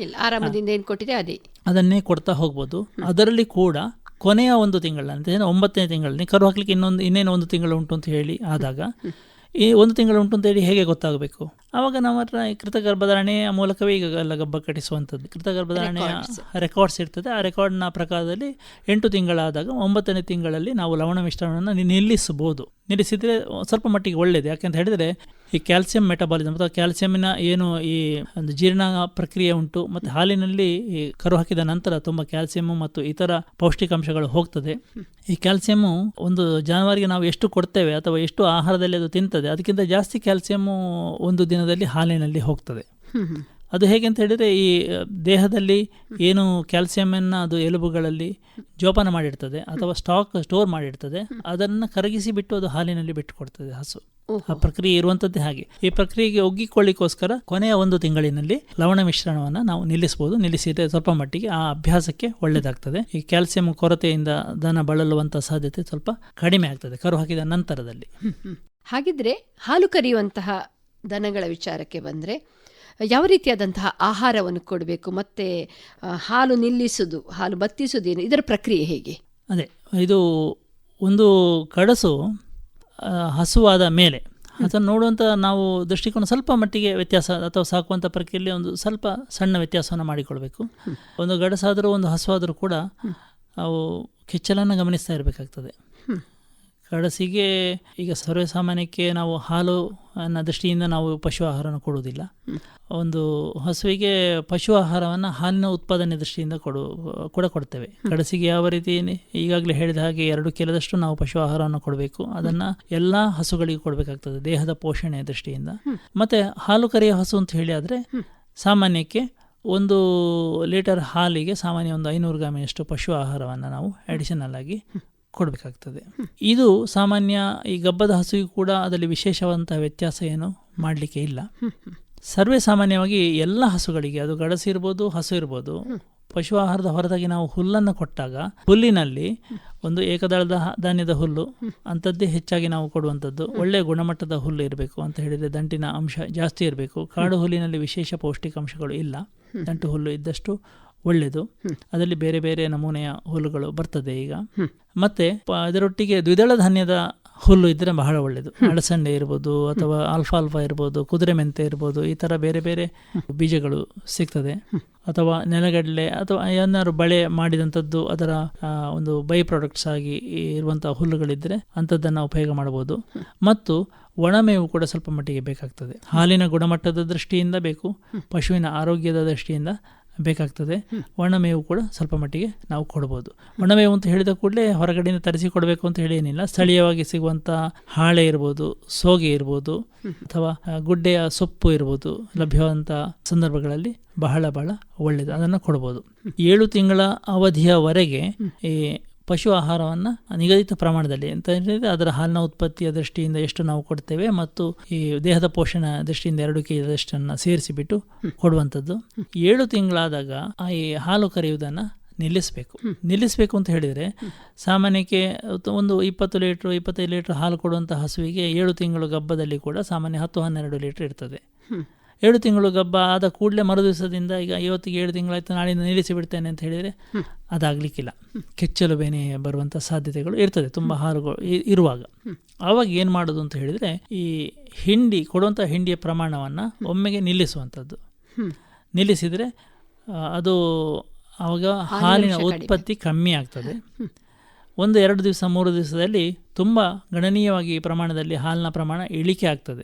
ಆರಂಭದಿಂದ ಏನು ಕೊಟ್ಟಿದೆ ಅದನ್ನೇ ಕೊಡ್ತಾ ಹೋಗ್ಬೋದು. ಅದರಲ್ಲಿ ಕೂಡ ಕೊನೆಯ 1 ತಿಂಗಳ ಅಂತ 9ನೇ ತಿಂಗಳಲ್ಲಿ ಕರು ಹಾಕ್ಲಿಕ್ಕೆ ಇನ್ನೇನು 1 ತಿಂಗಳು ಉಂಟು ಅಂತ ಹೇಳಿ ಆದಾಗ, ಈ 1 ತಿಂಗಳು ಉಂಟು ಅಂತೇಳಿ ಹೇಗೆ ಗೊತ್ತಾಗಬೇಕು? ಆವಾಗ ನಮ್ಮ ಹತ್ರ ಕೃತಗರ್ಭಧಾರಣೆಯ ಮೂಲಕವೇ ಈಗ ಎಲ್ಲ ಗರ್ಭ ಕಟ್ಟಿಸುವಂಥದ್ದು. ಕೃತಗರ್ಭಧಾರಣೆಯ ರೆಕಾರ್ಡ್ಸ್ ಇರ್ತದೆ. ಆ ರೆಕಾರ್ಡ್ನ ಪ್ರಕಾರದಲ್ಲಿ 8 ತಿಂಗಳಾದಾಗ 9ನೇ ತಿಂಗಳಲ್ಲಿ ನಾವು ಲವಣ ಮಿಶ್ರಣವನ್ನು ನಿಲ್ಲಿಸಿದರೆ ಸ್ವಲ್ಪ ಮಟ್ಟಿಗೆ ಒಳ್ಳೆಯದು. ಯಾಕೆಂತ ಹೇಳಿದರೆ, ಈ ಕ್ಯಾಲ್ಸಿಯಂ ಮೆಟಬಾಲಿಸಮ್ ಅಥವಾ ಕ್ಯಾಲ್ಸಿಯಮಿನ ಏನು ಈ ಒಂದು ಜೀರ್ಣ ಪ್ರಕ್ರಿಯೆ ಉಂಟು, ಮತ್ತು ಹಾಲಿನಲ್ಲಿ ಈ ಕರು ಹಾಕಿದ ನಂತರ ತುಂಬ ಕ್ಯಾಲ್ಸಿಯಮ್ಮು ಮತ್ತು ಇತರ ಪೌಷ್ಟಿಕಾಂಶಗಳು ಹೋಗ್ತದೆ. ಈ ಕ್ಯಾಲ್ಸಿಯಮ್ಮು ಒಂದು ಜಾನುವಾರಿಗೆ ನಾವು ಎಷ್ಟು ಕೊಡ್ತೇವೆ ಅಥವಾ ಎಷ್ಟು ಆಹಾರದಲ್ಲಿ ಅದು ತಿಂತದೆ, ಅದಕ್ಕಿಂತ ಜಾಸ್ತಿ ಕ್ಯಾಲ್ಸಿಯಮ್ಮು ಒಂದು ದಿನದಲ್ಲಿ ಹಾಲಿನಲ್ಲಿ ಹೋಗ್ತದೆ. ಅದು ಹೇಗೆ ಅಂತ ಹೇಳಿದರೆ, ಈ ದೇಹದಲ್ಲಿ ಏನು ಕ್ಯಾಲ್ಸಿಯಮನ್ನು ಅದು ಎಲುಬುಗಳಲ್ಲಿ ಜೋಪಾನ ಮಾಡಿರ್ತದೆ ಅಥವಾ ಸ್ಟೋರ್ ಮಾಡಿರ್ತದೆ, ಅದನ್ನು ಕರಗಿಸಿ ಬಿಟ್ಟು ಅದು ಹಾಲಿನಲ್ಲಿ ಬಿಟ್ಟು ಕೊಡ್ತದೆ ಹಸು. ಆ ಪ್ರಕ್ರಿಯೆ ಇರುವಂಥದ್ದೇ ಹಾಗೆ. ಈ ಪ್ರಕ್ರಿಯೆಗೆ ಒಗ್ಗಿಕೊಳ್ಳಿಕ್ಕೋಸ್ಕರ ಕೊನೆಯ 1 ತಿಂಗಳಿನಲ್ಲಿ ಲವಣ ಮಿಶ್ರಣವನ್ನು ನಾವು ನಿಲ್ಲಿಸ್ಬೋದು. ನಿಲ್ಲಿಸಿದರೆ ಸ್ವಲ್ಪ ಮಟ್ಟಿಗೆ ಆ ಅಭ್ಯಾಸಕ್ಕೆ ಒಳ್ಳೆಯದಾಗ್ತದೆ. ಈ ಕ್ಯಾಲ್ಸಿಯಂ ಕೊರತೆಯಿಂದ ದನ ಬಳಲುವಂಥ ಸಾಧ್ಯತೆ ಸ್ವಲ್ಪ ಕಡಿಮೆ ಆಗ್ತದೆ ಕರು ಹಾಕಿದ ನಂತರದಲ್ಲಿ. ಹಾಗಿದ್ರೆ ಹಾಲು ಕರೆಯುವಂತಹ ದನಗಳ ವಿಚಾರಕ್ಕೆ ಬಂದರೆ ಯಾವ ರೀತಿಯಾದಂತಹ ಆಹಾರವನ್ನು ಕೊಡಬೇಕು, ಮತ್ತು ಹಾಲು ನಿಲ್ಲಿಸುವುದು, ಹಾಲು ಬತ್ತಿಸುವುದೇನು, ಇದರ ಪ್ರಕ್ರಿಯೆ ಹೇಗೆ? ಅದೇ, ಇದು ಒಂದು ಕಡಸು ಹಸುವಾದ ಮೇಲೆ ಅದನ್ನು ನೋಡುವಂಥ ನಾವು ದೃಷ್ಟಿಕೋನ ಸ್ವಲ್ಪ ಮಟ್ಟಿಗೆ ವ್ಯತ್ಯಾಸ ಅಥವಾ ಸಾಕುವಂಥ ಪ್ರಕ್ರಿಯೆಯಲ್ಲಿ ಒಂದು ಸ್ವಲ್ಪ ಸಣ್ಣ ವ್ಯತ್ಯಾಸವನ್ನು ಮಾಡಿಕೊಳ್ಬೇಕು. ಒಂದು ಗಡಸಾದರೂ ಒಂದು ಹಸುವಾದರೂ ಕೂಡ ಅವು ಕೆಚ್ಚಲನ್ನು ಗಮನಿಸ್ತಾ ಇರಬೇಕಾಗ್ತದೆ. ಕಡಸಿಗೆ ಈಗ ಸರ್ವೇ ಸಾಮಾನ್ಯಕ್ಕೆ ನಾವು ಹಾಲು ಅನ್ನೋ ದೃಷ್ಟಿಯಿಂದ ನಾವು ಪಶು ಆಹಾರವನ್ನು ಕೊಡುವುದಿಲ್ಲ. ಒಂದು ಹಸುವಿಗೆ ಪಶು ಆಹಾರವನ್ನು ಹಾಲಿನ ಉತ್ಪಾದನೆ ದೃಷ್ಟಿಯಿಂದ ಕೊಡ್ತೇವೆ. ಕಡಸಿಗೆ ಯಾವ ರೀತಿ ಈಗಾಗಲೇ ಹೇಳಿದ ಹಾಗೆ 2 ಕಿಲೋದಷ್ಟು ನಾವು ಪಶು ಆಹಾರವನ್ನು ಕೊಡಬೇಕು. ಅದನ್ನು ಎಲ್ಲ ಹಸುಗಳಿಗೆ ಕೊಡಬೇಕಾಗ್ತದೆ ದೇಹದ ಪೋಷಣೆಯ ದೃಷ್ಟಿಯಿಂದ. ಮತ್ತು ಹಾಲು ಕರೆಯೋ ಹಸು ಅಂತ ಹೇಳಿ ಆದರೆ ಸಾಮಾನ್ಯಕ್ಕೆ 1 ಲೀಟರ್ ಹಾಲಿಗೆ ಸಾಮಾನ್ಯ ಒಂದು 500 ಗ್ರಾಮಿನಷ್ಟು ಪಶು ಆಹಾರವನ್ನು ನಾವು ಅಡಿಷನಲ್ ಆಗಿ ಕೊಡಬೇಕಾಗ್ತದೆ. ಇದು ಸಾಮಾನ್ಯ ಈ ಗಬ್ಬದ ಹಸುವಿಗೂ ಕೂಡ ಅದರಲ್ಲಿ ವಿಶೇಷವಾದಂಥ ವ್ಯತ್ಯಾಸ ಏನು ಮಾಡಲಿಕ್ಕೆ ಇಲ್ಲ. ಸರ್ವೇ ಸಾಮಾನ್ಯವಾಗಿ ಎಲ್ಲ ಹಸುಗಳಿಗೆ, ಅದು ಗಡಸು ಇರ್ಬೋದು ಹಸು ಇರ್ಬೋದು, ಪಶು ಆಹಾರದ ಹೊರತಾಗಿ ನಾವು ಹುಲ್ಲನ್ನು ಕೊಟ್ಟಾಗ ಹುಲ್ಲಿನಲ್ಲಿ ಒಂದು ಏಕದಳದ ಧಾನ್ಯದ ಹುಲ್ಲು ಅಂಥದ್ದೇ ಹೆಚ್ಚಾಗಿ ನಾವು ಕೊಡುವಂಥದ್ದು. ಒಳ್ಳೆಯ ಗುಣಮಟ್ಟದ ಹುಲ್ಲು ಇರಬೇಕು ಅಂತ ಹೇಳಿದರೆ ದಂಟಿನ ಅಂಶ ಜಾಸ್ತಿ ಇರಬೇಕು. ಕಾಡು ಹುಲ್ಲಿನಲ್ಲಿ ವಿಶೇಷ ಪೌಷ್ಟಿಕಾಂಶಗಳು ಇಲ್ಲ. ದಂಟು ಹುಲ್ಲು ಇದ್ದಷ್ಟು ಒಳ್ಳೆಯದು. ಅದರಲ್ಲಿ ಬೇರೆ ಬೇರೆ ನಮೂನೆಯ ಹುಲ್ಲುಗಳು ಬರ್ತದೆ ಈಗ. ಮತ್ತೆ ಅದರೊಟ್ಟಿಗೆ ದ್ವಿದಳ ಧಾನ್ಯದ ಹುಲ್ಲು ಇದ್ದರೆ ಬಹಳ ಒಳ್ಳೆಯದು. ಅಳಸಂಡೆ ಇರ್ಬೋದು ಅಥವಾ ಆಲ್ಫಾಲ್ಫಾ ಇರ್ಬೋದು, ಕುದುರೆ ಮೆಂತೆ ಇರ್ಬೋದು, ಈ ಥರ ಬೇರೆ ಬೇರೆ ಬೀಜಗಳು ಸಿಗ್ತದೆ. ಅಥವಾ ನೆಲಗಡಲೆ ಅಥವಾ ಏನಾದ್ರು ಬಳೆ ಮಾಡಿದಂಥದ್ದು ಅದರ ಒಂದು ಬೈ ಪ್ರಾಡಕ್ಟ್ಸ್ ಆಗಿ ಇರುವಂಥ ಹುಲ್ಲುಗಳಿದ್ದರೆ ಅಂಥದ್ದನ್ನು ಉಪಯೋಗ ಮಾಡ್ಬೋದು. ಮತ್ತು ಒಣಮೇವು ಕೂಡ ಸ್ವಲ್ಪ ಮಟ್ಟಿಗೆ ಬೇಕಾಗ್ತದೆ. ಹಾಲಿನ ಗುಣಮಟ್ಟದ ದೃಷ್ಟಿಯಿಂದ ಬೇಕು, ಪಶುವಿನ ಆರೋಗ್ಯದ ದೃಷ್ಟಿಯಿಂದ ಬೇಕಾಗ್ತದೆ. ಒಣಮೇವು ಕೂಡ ಸ್ವಲ್ಪ ಮಟ್ಟಿಗೆ ನಾವು ಕೊಡ್ಬೋದು. ಒಣಮೇವು ಅಂತ ಹೇಳಿದ ಕೂಡಲೇ ಹೊರಗಡೆಯಿಂದ ತರಿಸಿ ಕೊಡಬೇಕು ಅಂತ ಹೇಳಿ ಏನಿಲ್ಲ. ಸ್ಥಳೀಯವಾಗಿ ಸಿಗುವಂಥ ಹಾಳೆ ಇರ್ಬೋದು, ಸೋಗೆ ಇರ್ಬೋದು, ಅಥವಾ ಗುಡ್ಡೆಯ ಸೊಪ್ಪು ಇರ್ಬೋದು, ಲಭ್ಯವಾದಂಥ ಸಂದರ್ಭಗಳಲ್ಲಿ ಬಹಳ ಒಳ್ಳೆಯದು, ಅದನ್ನು ಕೊಡ್ಬೋದು. 7 ತಿಂಗಳ ಅವಧಿಯವರೆಗೆ ಈ ಪಶು ಆಹಾರವನ್ನು ನಿಗದಿತ ಪ್ರಮಾಣದಲ್ಲಿ ಅಂತ ಹೇಳಿದರೆ ಅದರ ಹಾಲಿನ ಉತ್ಪತ್ತಿಯ ದೃಷ್ಟಿಯಿಂದ ಎಷ್ಟು ನಾವು ಕೊಡ್ತೇವೆ ಮತ್ತು ಈ ದೇಹದ ಪೋಷಣ ದೃಷ್ಟಿಯಿಂದ 2 ಕೆಜಿಯಷ್ಟನ್ನು ಸೇರಿಸಿಬಿಟ್ಟು ಕೊಡುವಂಥದ್ದು. 7 ತಿಂಗಳಾದಾಗ ಈ ಹಾಲು ಕರೆಯುವುದನ್ನು ನಿಲ್ಲಿಸಬೇಕು ಅಂತ ಹೇಳಿದರೆ ಸಾಮಾನ್ಯಕ್ಕೆ ಒಂದು 20 ಲೀಟ್ರ್ 25 ಲೀಟ್ರ್ ಹಾಲು ಕೊಡುವಂಥ ಹಸುವಿಗೆ 7 ತಿಂಗಳು ಗಬ್ಬದಲ್ಲಿ ಕೂಡ ಸಾಮಾನ್ಯ 10-12 ಲೀಟ್ರ್ ಇರ್ತದೆ. 7 ತಿಂಗಳು ಗಬ್ಬ ಆದ ಕೂಡಲೇ ಮರು ದಿವಸದಿಂದ ಈಗ ಇವತ್ತಿಗೆ 7 ತಿಂಗಳಾಯ್ತು ನಾಳಿಂದ ನಿಲ್ಲಿಸಿ ಬಿಡ್ತೇನೆ ಅಂತ ಹೇಳಿದರೆ ಅದಾಗಲಿಕ್ಕಿಲ್ಲ. ಕೆಚ್ಚಲು ಬೇನೆ ಬರುವಂಥ ಸಾಧ್ಯತೆಗಳು ಇರ್ತದೆ ತುಂಬ ಹಾಲುಗಳು ಇರುವಾಗ. ಆವಾಗ ಏನು ಮಾಡೋದು ಅಂತ ಹೇಳಿದರೆ ಈ ಕೊಡುವಂಥ ಹಿಂಡಿಯ ಪ್ರಮಾಣವನ್ನು ಒಮ್ಮೆಗೆ ನಿಲ್ಲಿಸುವಂಥದ್ದು. ನಿಲ್ಲಿಸಿದರೆ ಅದು ಆವಾಗ ಹಾಲಿನ ಉತ್ಪತ್ತಿ ಕಮ್ಮಿ ಆಗ್ತದೆ. 1-2 ದಿವಸ 3 ದಿವಸದಲ್ಲಿ ತುಂಬ ಗಣನೀಯವಾಗಿ ಪ್ರಮಾಣದಲ್ಲಿ ಹಾಲಿನ ಪ್ರಮಾಣ ಇಳಿಕೆ ಆಗ್ತದೆ.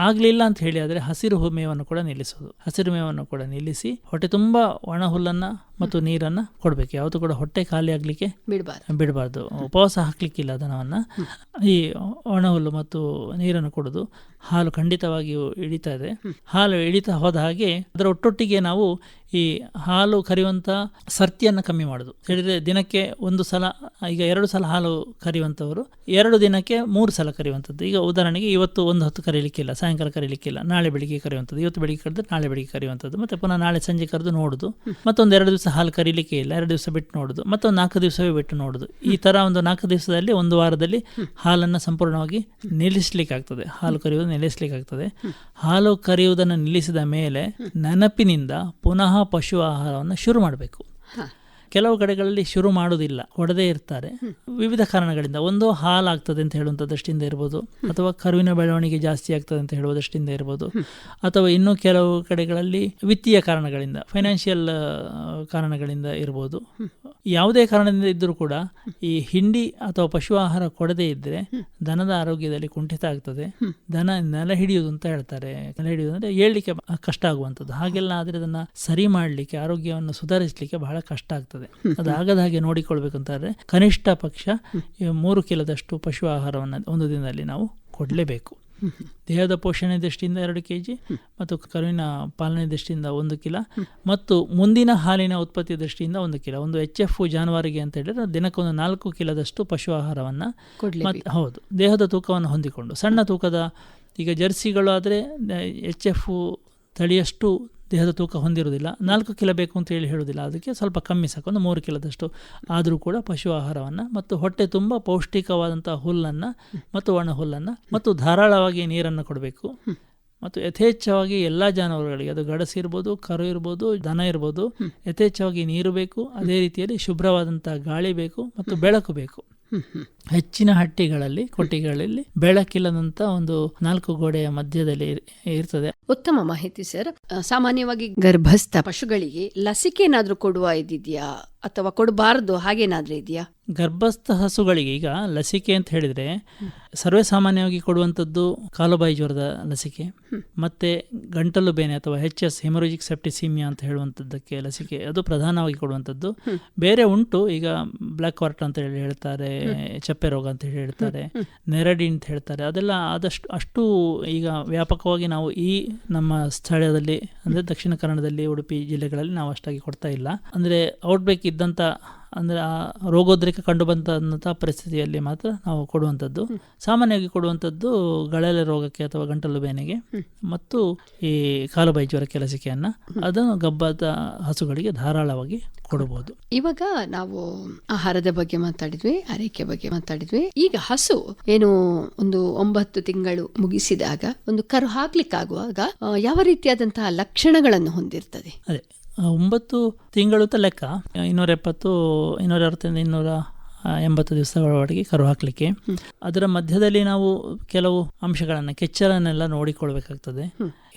ಆಗಲಿಲ್ಲ ಅಂತ ಹೇಳಿ ಆದರೆ ಹಸಿರು ಮೇವನ್ನು ಕೂಡ ನಿಲ್ಲಿಸೋದು. ಹಸಿರು ಮೇವನ್ನು ಕೂಡ ನಿಲ್ಲಿಸಿ ಹೊಟ್ಟೆ ತುಂಬ ಒಣ ಹುಲ್ಲನ್ನು ಮತ್ತು ನೀರನ್ನು ಕೊಡಬೇಕು. ಯಾವತ್ತೂ ಕೂಡ ಹೊಟ್ಟೆ ಖಾಲಿ ಆಗಲಿಕ್ಕೆ ಬಿಡಬಾರ್ದು. ಉಪವಾಸ ಹಾಕಲಿಕ್ಕಿಲ್ಲ ದನವನ್ನು. ಈ ಒಣ ಹುಲ್ಲು ಮತ್ತು ನೀರನ್ನು ಕೊಡೋದು. ಹಾಲು ಖಂಡಿತವಾಗಿಯೂ ಇಳಿತಾ ಇದೆ. ಹಾಲು ಇಳಿತಾ ಹೋದ ಹಾಗೆ ಅದರ ಒಟ್ಟೊಟ್ಟಿಗೆ ನಾವು ಈ ಹಾಲು ಕರೆಯುವಂಥ ಸರ್ತಿಯನ್ನು ಕಮ್ಮಿ ಮಾಡೋದು. ಹೇಳಿದರೆ ದಿನಕ್ಕೆ 1 ಸಲ, ಈಗ 2 ಸಲ ಹಾಲು ಕರೆಯುವಂಥವರು 2 ದಿನಕ್ಕೆ 3 ಸಲ ಕರೆಯುವಂಥದ್ದು. ಈಗ ಉದಾಹರಣೆಗೆ ಇವತ್ತು 1 ಹೊತ್ತು ಕರೀಲಿಕ್ಕಿಲ್ಲ, ಸಾಯಂಕಾಲ ಕರೀಲಿಕ್ಕಿಲ್ಲ, ನಾಳೆ ಬೆಳಿಗ್ಗೆ ಕರೆಯುವಂಥದ್ದು. ಇವತ್ತು ಬೆಳಿಗ್ಗೆ ಕರೆದ್ರೆ ನಾಳೆ ಬೆಳಿಗ್ಗೆ ಕರೆಯುವಂಥದ್ದು. ಮತ್ತು ಪುನಃ ನಾಳೆ ಸಂಜೆ ಕರೆದು ನೋಡೋದು. ಮತ್ತೊಂದು 2 ದಿವಸ ಹಾಲು ಕರೀಲಿಕ್ಕೆ ಇಲ್ಲ, 2 ದಿವಸ ಬಿಟ್ಟು ನೋಡೋದು. ಮತ್ತೊಂದು 4 ದಿವಸವೇ ಬಿಟ್ಟು ನೋಡೋದು. ಈ ಥರ ಒಂದು 4 ದಿವಸದಲ್ಲಿ 1 ವಾರದಲ್ಲಿ ಹಾಲನ್ನು ಸಂಪೂರ್ಣವಾಗಿ ನಿಲ್ಲಿಸಲಿಕ್ಕಾಗ್ತದೆ. ಹಾಲು ಕರೆಯುವುದು ನಿಲ್ಲಿಸಲಿಕ್ಕಾಗ್ತದೆ. ಹಾಲು ಕರೆಯುವುದನ್ನು ನಿಲ್ಲಿಸಿದ ಮೇಲೆ ನೆನಪಿನಿಂದ ಪುನಃ ಪಶು ಆಹಾರವನ್ನು ಶುರು ಮಾಡಬೇಕು. ಕೆಲವು ಕಡೆಗಳಲ್ಲಿ ಶುರು ಮಾಡೋದಿಲ್ಲ, ಕೊಡದೇ ಇರ್ತಾರೆ ವಿವಿಧ ಕಾರಣಗಳಿಂದ. ಒಂದು ಹಾಲಾಗ್ತದೆ ಅಂತ ಹೇಳುವಂಥ ದೃಷ್ಟಿಯಿಂದ ಇರ್ಬೋದು, ಅಥವಾ ಕರುವಿನ ಬೆಳವಣಿಗೆ ಜಾಸ್ತಿ ಆಗ್ತದೆ ಅಂತ ಹೇಳುವ ದೃಷ್ಟಿಯಿಂದ ಇರ್ಬೋದು, ಅಥವಾ ಇನ್ನೂ ಕೆಲವು ಕಡೆಗಳಲ್ಲಿ ವಿತ್ತೀಯ ಕಾರಣಗಳಿಂದ, ಫೈನಾನ್ಷಿಯಲ್ ಕಾರಣಗಳಿಂದ ಇರ್ಬೋದು. ಯಾವುದೇ ಕಾರಣದಿಂದ ಇದ್ದರೂ ಕೂಡ ಈ ಹಿಂಡಿ ಅಥವಾ ಪಶು ಆಹಾರ ಕೊಡದೇ ಇದ್ದರೆ ದನದ ಆರೋಗ್ಯದಲ್ಲಿ ಕುಂಠಿತ ಆಗ್ತದೆ. ದನ ನೆಲ ಹಿಡಿಯುವುದು ಅಂತ ಹೇಳ್ತಾರೆ. ನೆಲ ಹಿಡಿಯುವುದು ಅಂದರೆ ಏಳಲಿಕ್ಕೆ ಕಷ್ಟ ಆಗುವಂಥದ್ದು. ಹಾಗೆಲ್ಲ ಆದರೆ ಅದನ್ನು ಸರಿ ಮಾಡಲಿಕ್ಕೆ, ಆರೋಗ್ಯವನ್ನು ಸುಧಾರಿಸಲಿಕ್ಕೆ ಬಹಳ ಕಷ್ಟ ಆಗ್ತದೆ. ಅದಾಗದ ಹಾಗೆ ನೋಡಿಕೊಳ್ಬೇಕಂತಾರೆ ಕನಿಷ್ಠ ಪಕ್ಷ 3 ಕಿಲೋದಷ್ಟು ಪಶು ಆಹಾರವನ್ನು ಒಂದು ದಿನದಲ್ಲಿ ನಾವು ಕೊಡಲೇಬೇಕು. ದೇಹದ ಪೋಷಣೆ ದೃಷ್ಟಿಯಿಂದ 2 kg ಮತ್ತು ಕರುವಿನ ಪಾಲನೆ ದೃಷ್ಟಿಯಿಂದ 1 ಕಿಲೋ ಮತ್ತು ಮುಂದಿನ ಹಾಲಿನ ಉತ್ಪತ್ತಿ ದೃಷ್ಟಿಯಿಂದ 1 ಕಿಲೋ. ಒಂದು HF ಜಾನುವಾರಿಗೆ ಅಂತ ಹೇಳಿದ್ರೆ ದಿನಕ್ಕೊಂದು 4 ಕಿಲೋದಷ್ಟು ಪಶು ಆಹಾರವನ್ನು ಹೌದು ದೇಹದ ತೂಕವನ್ನು ಹೊಂದಿಕೊಂಡು, ಸಣ್ಣ ತೂಕದ ಈಗ ಜರ್ಸಿಗಳು ಆದರೆ HF ತಳಿಯಷ್ಟು ದೇಹದ ತೂಕ ಹೊಂದಿರುವುದಿಲ್ಲ, 4 ಕಿಲೋ ಬೇಕು ಅಂತ ಹೇಳುವುದಿಲ್ಲ, ಅದಕ್ಕೆ ಸ್ವಲ್ಪ ಕಮ್ಮಿ ಸಾಕು, ಒಂದು 3 ಕಿಲೋದಷ್ಟು ಆದರೂ ಕೂಡ ಪಶು ಆಹಾರವನ್ನು ಮತ್ತು ಹೊಟ್ಟೆ ತುಂಬ ಪೌಷ್ಟಿಕವಾದಂಥ ಹುಲ್ಲನ್ನು ಮತ್ತು ಒಣ ಹುಲ್ಲನ್ನು ಮತ್ತು ಧಾರಾಳವಾಗಿ ನೀರನ್ನು ಕೊಡಬೇಕು. ಮತ್ತು ಯಥೇಚ್ಛವಾಗಿ ಎಲ್ಲ ಜಾನುವಾರುಗಳಿಗೆ, ಅದು ಗಡಸು ಇರ್ಬೋದು, ಕರು ಇರ್ಬೋದು, ದನ ಇರ್ಬೋದು, ಯಥೇಚ್ಛವಾಗಿ ನೀರು ಬೇಕು. ಅದೇ ರೀತಿಯಲ್ಲಿ ಶುಭ್ರವಾದಂಥ ಗಾಳಿ ಬೇಕು ಮತ್ತು ಬೆಳಕು ಬೇಕು. ಹೆಚ್ಚಿನ ಹಟ್ಟಿಗಳಲ್ಲಿ ಕೊಟ್ಟಿಗೆಗಳಲ್ಲಿ ಬೆಳಕಿಲ್ಲದಂತ ಒಂದು 4 ಗೋಡೆಯ ಮಧ್ಯದಲ್ಲಿ ಇರ್ತದೆ. ಉತ್ತಮ ಮಾಹಿತಿ ಸರ್. ಸಾಮಾನ್ಯವಾಗಿ ಗರ್ಭಸ್ಥ ಪಶುಗಳಿಗೆ ಲಸಿಕೆ ಏನಾದ್ರೂ ಕೊಡುವ ಇದಿದೆಯಾ ಅಥವಾ ಕೊಡಬಾರದು ಹಾಗೇನಾದ್ರೂ ಇದೆಯಾ? ಗರ್ಭಸ್ಥ ಹಸುಗಳಿಗೆ ಈಗ ಲಸಿಕೆ ಅಂತ ಹೇಳಿದರೆ ಸರ್ವೇ ಸಾಮಾನ್ಯವಾಗಿ ಕೊಡುವಂಥದ್ದು ಕಾಲುಬಾಯಿ ಜ್ವರದ ಲಸಿಕೆ, ಮತ್ತೆ ಗಂಟಲು ಬೇನೆ ಅಥವಾ HS ಹೆಮೊರಾಜಿಕ್ ಸೆಪ್ಟಿಸಿಮಿಯಾ ಅಂತ ಹೇಳುವಂಥದ್ದಕ್ಕೆ ಲಸಿಕೆ, ಅದು ಪ್ರಧಾನವಾಗಿ ಕೊಡುವಂಥದ್ದು. ಬೇರೆ ಉಂಟು, ಈಗ ಬ್ಲ್ಯಾಕ್ ಕ್ವಾರ್ಟರ್ ಅಂತ ಹೇಳಿ ಹೇಳ್ತಾರೆ, ಚಪ್ಪೆ ರೋಗ ಅಂತ ಹೇಳಿ ಹೇಳ್ತಾರೆ, ನೆರಡಿ ಅಂತ ಹೇಳ್ತಾರೆ. ಅದೆಲ್ಲ ಅಷ್ಟು ಈಗ ವ್ಯಾಪಕವಾಗಿ ನಾವು ಈ ನಮ್ಮ ಸ್ಥಳದಲ್ಲಿ ಅಂದರೆ ದಕ್ಷಿಣ ಕನ್ನಡದಲ್ಲಿ, ಉಡುಪಿ ಜಿಲ್ಲೆಗಳಲ್ಲಿ ನಾವು ಅಷ್ಟಾಗಿ ಕೊಡ್ತಾ ಇಲ್ಲ. ಅಂದರೆ ಔಟ್ಬ್ರೇಕ್ ಇದ್ದಂಥ ಅಂದರೆ ಆ ರೋಗೋದ್ರೇಕ ಕಂಡು ಬಂದಂಥ ಪರಿಸ್ಥಿತಿಯಲ್ಲಿ ಮಾತ್ರ ನಾವು ಕೊಡುವಂಥದ್ದು. ಸಾಮಾನ್ಯವಾಗಿ ಕೊಡುವಂಥದ್ದು ಗಳಲೆ ರೋಗಕ್ಕೆ ಅಥವಾ ಗಂಟಲು ಬೇನೆಗೆ ಮತ್ತು ಈ ಕಾಲುಬಾಯಿ ಜ್ವರಕ್ಕೆ ಲಸಿಕೆಯನ್ನು ಅದನ್ನು ಗಬ್ಬದ ಹಸುಗಳಿಗೆ ಧಾರಾಳವಾಗಿ ಕೊಡಬಹುದು. ಇವಾಗ ನಾವು ಆಹಾರದ ಬಗ್ಗೆ ಮಾತಾಡಿದ್ವಿ, ಆರೈಕೆ ಬಗ್ಗೆ ಮಾತಾಡಿದ್ವಿ. ಈಗ ಹಸು ಏನು ಒಂದು 9 ತಿಂಗಳು ಮುಗಿಸಿದಾಗ ಒಂದು ಕರು ಹಾಕ್ಲಿಕ್ಕಾಗುವಾಗ ಯಾವ ರೀತಿಯಾದಂತಹ ಲಕ್ಷಣಗಳನ್ನು ಹೊಂದಿರ್ತದೆ? ಅದೇ 9 ತಿಂಗಳು ಲೆಕ್ಕ 270, 260, 280 ದಿವಸಗಳವರೆಗೆ ಕರು ಹಾಕಲಿಕ್ಕೆ. ಅದರ ಮಧ್ಯದಲ್ಲಿ ನಾವು ಕೆಲವು ಅಂಶಗಳನ್ನು, ಕೆಚ್ಚಲನ್ನೆಲ್ಲ ನೋಡಿಕೊಳ್ಬೇಕಾಗ್ತದೆ.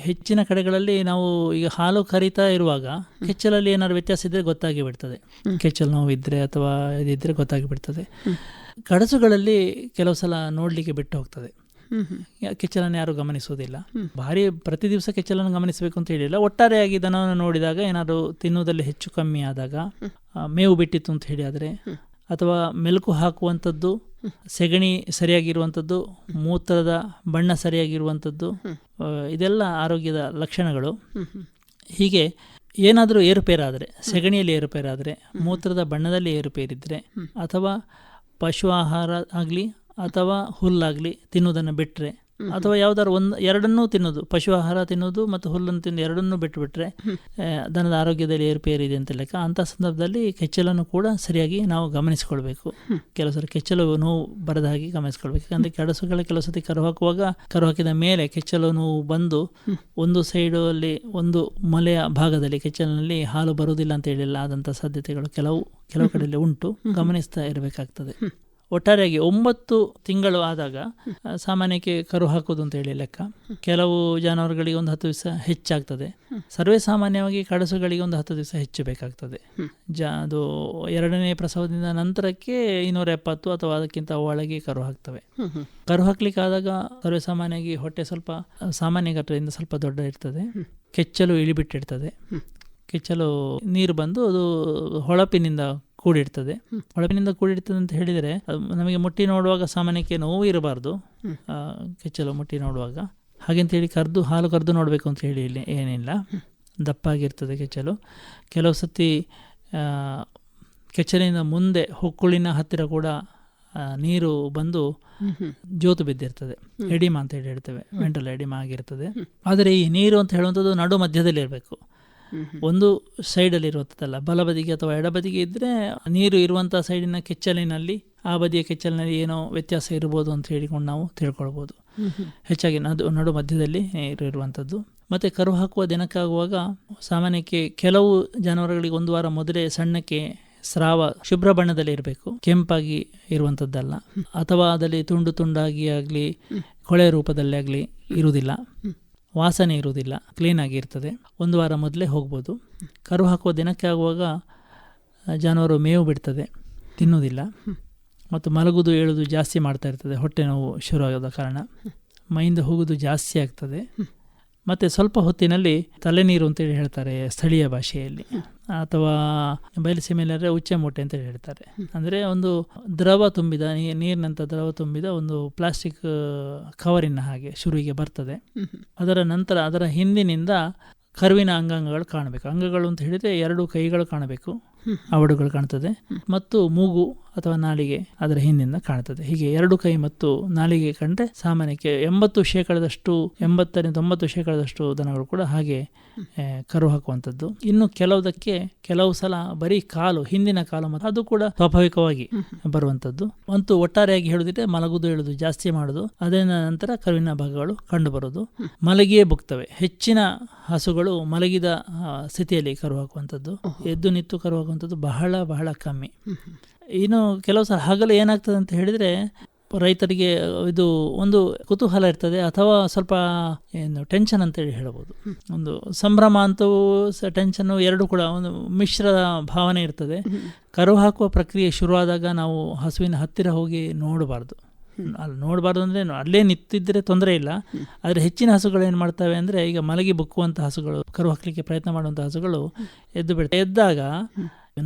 ಹೆಚ್ಚಿನ ಕಡೆಗಳಲ್ಲಿ ನಾವು ಈಗ ಹಾಲು ಕರಿತಾ ಇರುವಾಗ ಕೆಚ್ಚಲಲ್ಲಿ ಏನಾದ್ರು ವ್ಯತ್ಯಾಸ ಇದ್ದರೆ ಗೊತ್ತಾಗಿ ಬಿಡ್ತದೆ, ಕೆಚ್ಚಲು ನೋವು ಇದ್ದರೆ ಅಥವಾ ಇದಿದ್ದರೆ ಗೊತ್ತಾಗಿ ಬಿಡ್ತದೆ. ಕಡಸುಗಳಲ್ಲಿ ಕೆಲವು ಸಲ ನೋಡಲಿಕ್ಕೆ ಬಿಟ್ಟು ಹೋಗ್ತದೆ, ಕೆಚ್ಚಲನ್ನು ಯಾರು ಗಮನಿಸುವುದಿಲ್ಲ. ಭಾರಿ ಪ್ರತಿ ದಿವಸ ಕೆಚ್ಚಲನ್ನು ಗಮನಿಸಬೇಕು ಅಂತ ಹೇಳಿಲ್ಲ, ಒಟ್ಟಾರೆಯಾಗಿ ದನವನ್ನು ನೋಡಿದಾಗ ಏನಾದರೂ ತಿನ್ನುವುದಲ್ಲಿ ಹೆಚ್ಚು ಕಮ್ಮಿ ಆದಾಗ, ಮೇವು ಬಿಟ್ಟಿತ್ತು ಅಂತ ಹೇಳಿ ಆದರೆ, ಅಥವಾ ಮೆಲುಕು ಹಾಕುವಂಥದ್ದು, ಸೆಗಣಿ ಸರಿಯಾಗಿರುವಂಥದ್ದು, ಮೂತ್ರದ ಬಣ್ಣ ಸರಿಯಾಗಿರುವಂಥದ್ದು, ಇದೆಲ್ಲ ಆರೋಗ್ಯದ ಲಕ್ಷಣಗಳು. ಹೀಗೆ ಏನಾದರೂ ಏರುಪೇರಾದರೆ, ಸೆಗಣಿಯಲ್ಲಿ ಏರುಪೇರಾದರೆ, ಮೂತ್ರದ ಬಣ್ಣದಲ್ಲಿ ಏರುಪೇರಿದ್ರೆ, ಅಥವಾ ಪಶು ಆಹಾರ ಆಗಲಿ ಅಥವಾ ಹುಲ್ಲಾಗಲಿ ತಿನ್ನುವುದನ್ನು ಬಿಟ್ಟರೆ, ಅಥವಾ ಯಾವ್ದಾದ್ರು ಎರಡನ್ನೂ ತಿನ್ನೋದು, ಪಶು ಆಹಾರ ತಿನ್ನೋದು ಮತ್ತು ಹುಲ್ಲನ್ನು ತಿನ್ನೋದು ಎರಡನ್ನೂ ಬಿಟ್ಟುಬಿಟ್ರೆ ದನದ ಆರೋಗ್ಯದಲ್ಲಿ ಏರುಪೇರಿದೆ ಅಂತ ಲೆಕ್ಕ. ಅಂಥ ಸಂದರ್ಭದಲ್ಲಿ ಕೆಚ್ಚಲನ್ನು ಕೂಡ ಸರಿಯಾಗಿ ನಾವು ಗಮನಿಸಿಕೊಳ್ಬೇಕು. ಕೆಲವು ಸರಿ ಕೆಚ್ಚಲು ನೋವು ಬರದ ಹಾಗೆ ಗಮನಿಸ್ಕೊಳ್ಬೇಕು. ಯಾಕಂದರೆ ಕಡಸುಗಳ ಕೆಲವು ಸತಿ ಕರು ಹಾಕಿದ ಮೇಲೆ ಕೆಚ್ಚಲು ನೋವು ಬಂದು ಒಂದು ಸೈಡಲ್ಲಿ ಒಂದು ಮೊಲೆಯ ಭಾಗದಲ್ಲಿ ಕೆಚ್ಚಲಿನಲ್ಲಿ ಹಾಲು ಬರುವುದಿಲ್ಲ ಅಂತ ಹೇಳಿಲ್ಲ ಆದಂಥ ಸಾಧ್ಯತೆಗಳು ಕೆಲವು ಕಡೆಯಲ್ಲಿ ಉಂಟು, ಗಮನಿಸ್ತಾ ಇರಬೇಕಾಗ್ತದೆ. ಒಟ್ಟಾರೆಯಾಗಿ 9 ತಿಂಗಳು ಆದಾಗ ಸಾಮಾನ್ಯಕ್ಕೆ ಕರು ಹಾಕೋದು ಅಂತ ಹೇಳಿ ಲೆಕ್ಕ. ಕೆಲವು ಜಾನುವಾರುಗಳಿಗೆ ಒಂದು 10 ದಿವಸ ಹೆಚ್ಚಾಗ್ತದೆ. ಸರ್ವೇ ಸಾಮಾನ್ಯವಾಗಿ ಕಡಸುಗಳಿಗೆ ಒಂದು 10 ದಿವಸ ಹೆಚ್ಚು ಬೇಕಾಗ್ತದೆ. ಅದು 2ನೇ ಪ್ರಸವದಿಂದ ನಂತರಕ್ಕೆ 270 ಅಥವಾ ಅದಕ್ಕಿಂತ ಒಳಗೆ ಕರು ಹಾಕ್ತವೆ. ಕರು ಹಾಕ್ಲಿಕ್ಕೆ ಆದಾಗ ಸರ್ವೇ ಸಾಮಾನ್ಯವಾಗಿ ಹೊಟ್ಟೆ ಸ್ವಲ್ಪ ಸಾಮಾನ್ಯ ಗಾತ್ರದಿಂದ ಸ್ವಲ್ಪ ದೊಡ್ಡ ಇರ್ತದೆ, ಕೆಚ್ಚಲು ಇಳಿಬಿಟ್ಟಿರ್ತದೆ, ಕೆಚ್ಚಲು ನೀರು ಬಂದು ಅದು ಹೊಳಪಿನಿಂದ ಕೂಡಿರ್ತದೆ. ಹೊಳಪಿನಿಂದ ಕೂಡಿರ್ತದೆ ಅಂತ ಹೇಳಿದರೆ ನಮಗೆ ಮುಟ್ಟಿ ನೋಡುವಾಗ ಸಾಮಾನ್ಯಕ್ಕೆ ನೋವು ಇರಬಾರ್ದು, ಕೆಚ್ಚಲು ಮುಟ್ಟಿ ನೋಡುವಾಗ. ಹಾಗೆಂತೇಳಿ ಹಾಲು ಕರೆದು ನೋಡಬೇಕು ಅಂತ ಹೇಳಿ ಏನಿಲ್ಲ, ದಪ್ಪಾಗಿರ್ತದೆ ಕೆಚ್ಚಲು. ಕೆಲವು ಸತಿ ಕೆಚ್ಚಲಿನ ಮುಂದೆ ಹೊಕ್ಕುಳಿನ ಹತ್ತಿರ ಕೂಡ ನೀರು ಬಂದು ಜೋತು ಬಿದ್ದಿರ್ತದೆ, ಎಡಿಮಾ ಅಂತ ಹೇಳಿ ಹೇಳ್ತೇವೆ, ವೆಂಟ್ರಲ್ ಎಡಿಮಾ ಆಗಿರ್ತದೆ. ಆದರೆ ಈ ನೀರು ಅಂತ ಹೇಳುವಂಥದ್ದು ನಡು ಮಧ್ಯದಲ್ಲಿ ಇರಬೇಕು, ಒಂದು ಸೈಡಲ್ಲಿ ಇರುವಂಥದ್ದಲ್ಲ. ಬಲಬದಿಗೆ ಅಥವಾ ಎಡಬದಿಗೆ ಇದ್ದರೆ ನೀರು ಇರುವಂಥ ಸೈಡಿನ ಕೆಚ್ಚಲಿನಲ್ಲಿ, ಆ ಬದಿಯ ಕೆಚ್ಚಲಿನಲ್ಲಿ ಏನೋ ವ್ಯತ್ಯಾಸ ಇರ್ಬೋದು ಅಂತ ಹೇಳಿಕೊಂಡು ನಾವು ತಿಳ್ಕೊಳ್ಬೋದು. ಹೆಚ್ಚಾಗಿ ನಡು ಮಧ್ಯದಲ್ಲಿ ನೀರು ಇರುವಂಥದ್ದು. ಮತ್ತು ಕರು ಹಾಕುವ ದಿನಕ್ಕಾಗುವಾಗ ಸಾಮಾನ್ಯಕ್ಕೆ ಕೆಲವು ಜಾನುವಾರುಗಳಿಗೆ 1 ವಾರ ಮೊದಲೇ ಸಣ್ಣಕ್ಕೆ ಸ್ರಾವ ಶುಭ್ರ ಬಣ್ಣದಲ್ಲಿ ಇರಬೇಕು, ಕೆಂಪಾಗಿ ಇರುವಂಥದ್ದಲ್ಲ. ಅಥವಾ ಅದರಲ್ಲಿ ತುಂಡು ತುಂಡಾಗಿ ಆಗಲಿ ಕೊಳೆ ರೂಪದಲ್ಲಿ ಆಗಲಿ ಇರುವುದಿಲ್ಲ, ವಾಸನೆ ಇರುವುದಿಲ್ಲ, ಕ್ಲೀನಾಗಿ ಇರ್ತದೆ. 1 ವಾರ ಮೊದಲೇ ಹೋಗ್ಬೋದು. ಕರು ಹಾಕುವ ದಿನಕ್ಕೆ ಆಗುವಾಗ ಜಾನುವಾರು ಮೇವು ಬಿಡ್ತದೆ, ತಿನ್ನುವುದಿಲ್ಲ ಮತ್ತು ಮಲಗುವುದು ಏಳುವುದು ಜಾಸ್ತಿ ಮಾಡ್ತಾ ಇರ್ತದೆ. ಹೊಟ್ಟೆ ನೋವು ಶುರುವಾಗೋದ ಕಾರಣ ಮೈಯಿಂದ ಹೋಗೋದು ಜಾಸ್ತಿ ಆಗ್ತದೆ ಮತ್ತು ಸ್ವಲ್ಪ ಹೊತ್ತಿನಲ್ಲಿ ತಲೆನೀರು ಅಂತೇಳಿ ಹೇಳ್ತಾರೆ ಸ್ಥಳೀಯ ಭಾಷೆಯಲ್ಲಿ, ಅಥವಾ ಬಯಲುಸೀಮೆಯಲ್ಲಿ ಉಚ್ಚೆ ಮೂಟೆ ಅಂತೇಳಿ ಹೇಳ್ತಾರೆ. ಅಂದರೆ ಒಂದು ದ್ರವ ತುಂಬಿದ ನೀರಿನಂಥ ದ್ರವ ತುಂಬಿದ ಒಂದು ಪ್ಲಾಸ್ಟಿಕ್ ಕವರಿನ ಹಾಗೆ ಶುರುವಿಗೆ ಬರ್ತದೆ. ಅದರ ನಂತರ ಅದರ ಹಿಂದಿನಿಂದ ಕರುವಿನ ಅಂಗಾಂಗಗಳು ಕಾಣಬೇಕು. ಅಂಗಗಳು ಅಂತ ಹೇಳಿದರೆ 2 ಕೈಗಳು ಕಾಣಬೇಕು, ಅವಡುಗಳು ಕಾಣ್ತದೆ, ಮತ್ತು ಮೂಗು ಅಥವಾ ನಾಲಿಗೆ ಅದರ ಹಿಂದಿನಿಂದ ಕಾಣ್ತದೆ. ಹೀಗೆ 2 ಕೈ ಮತ್ತು ನಾಲಿಗೆ ಕಂಡ್ರೆ ಸಾಮಾನ್ಯಕ್ಕೆ 80-90% ದನಗಳು ಕೂಡ ಹಾಗೆ ಕರು ಹಾಕುವಂಥದ್ದು. ಇನ್ನು ಕೆಲವು ಸಲ ಬರೀ ಕಾಲು, ಹಿಂದಿನ ಕಾಲು ಮತ್ತು ಅದು ಕೂಡ ಸ್ವಾಭಾವಿಕವಾಗಿ ಬರುವಂಥದ್ದು. ಅಂತೂ ಒಟ್ಟಾರೆಯಾಗಿ ಹೇಳುದಿದ್ರೆ ಮಲಗುದು ಹೇಳುದು ಜಾಸ್ತಿ ಮಾಡೋದು, ಅದರ ನಂತರ ಕರುವಿನ ಭಾಗಗಳು ಕಂಡು ಬರೋದು. ಮಲಗಿಯೇ ಬುಕ್ತವೆ. ಹೆಚ್ಚಿನ ಹಸುಗಳು ಮಲಗಿದ ಸ್ಥಿತಿಯಲ್ಲಿ ಕರು ಹಾಕುವಂಥದ್ದು, ಎದ್ದು ನಿಂತು ಕರು ಹಾಕುವಂಥದ್ದು ಬಹಳ ಬಹಳ ಕಮ್ಮಿ. ಇನ್ನು ಕೆಲವು ಸಲ ಹಗಲು ಏನಾಗ್ತದೆ ಅಂತ ಹೇಳಿದರೆ ರೈತರಿಗೆ ಇದು ಒಂದು ಕುತೂಹಲ ಇರ್ತದೆ, ಅಥವಾ ಸ್ವಲ್ಪ ಟೆನ್ಷನ್ ಅಂತೇಳಿ ಹೇಳ್ಬೋದು. ಒಂದು ಸಂಭ್ರಮ ಅಂತೂ ಟೆನ್ಷನ್ನು ಎರಡೂ ಕೂಡ ಒಂದು ಮಿಶ್ರ ಭಾವನೆ ಇರ್ತದೆ. ಕರು ಹಾಕುವ ಪ್ರಕ್ರಿಯೆ ಶುರುವಾದಾಗ ನಾವು ಹಸುವಿನ ಹತ್ತಿರ ಹೋಗಿ ನೋಡಬಾರ್ದು. ಅಲ್ಲಿ ನೋಡಬಾರ್ದು ಅಂದರೆ ಅಲ್ಲೇ ನಿಂತಿದ್ದರೆ ತೊಂದರೆ ಇಲ್ಲ. ಆದರೆ ಹೆಚ್ಚಿನ ಹಸುಗಳು ಏನು ಮಾಡ್ತವೆ ಅಂದರೆ, ಈಗ ಮಲಗಿ ಬುಕ್ಕುವಂಥ ಹಸುಗಳು, ಕರು ಹಾಕಲಿಕ್ಕೆ ಪ್ರಯತ್ನ ಮಾಡುವಂಥ ಹಸುಗಳು ಎದ್ದಾಗ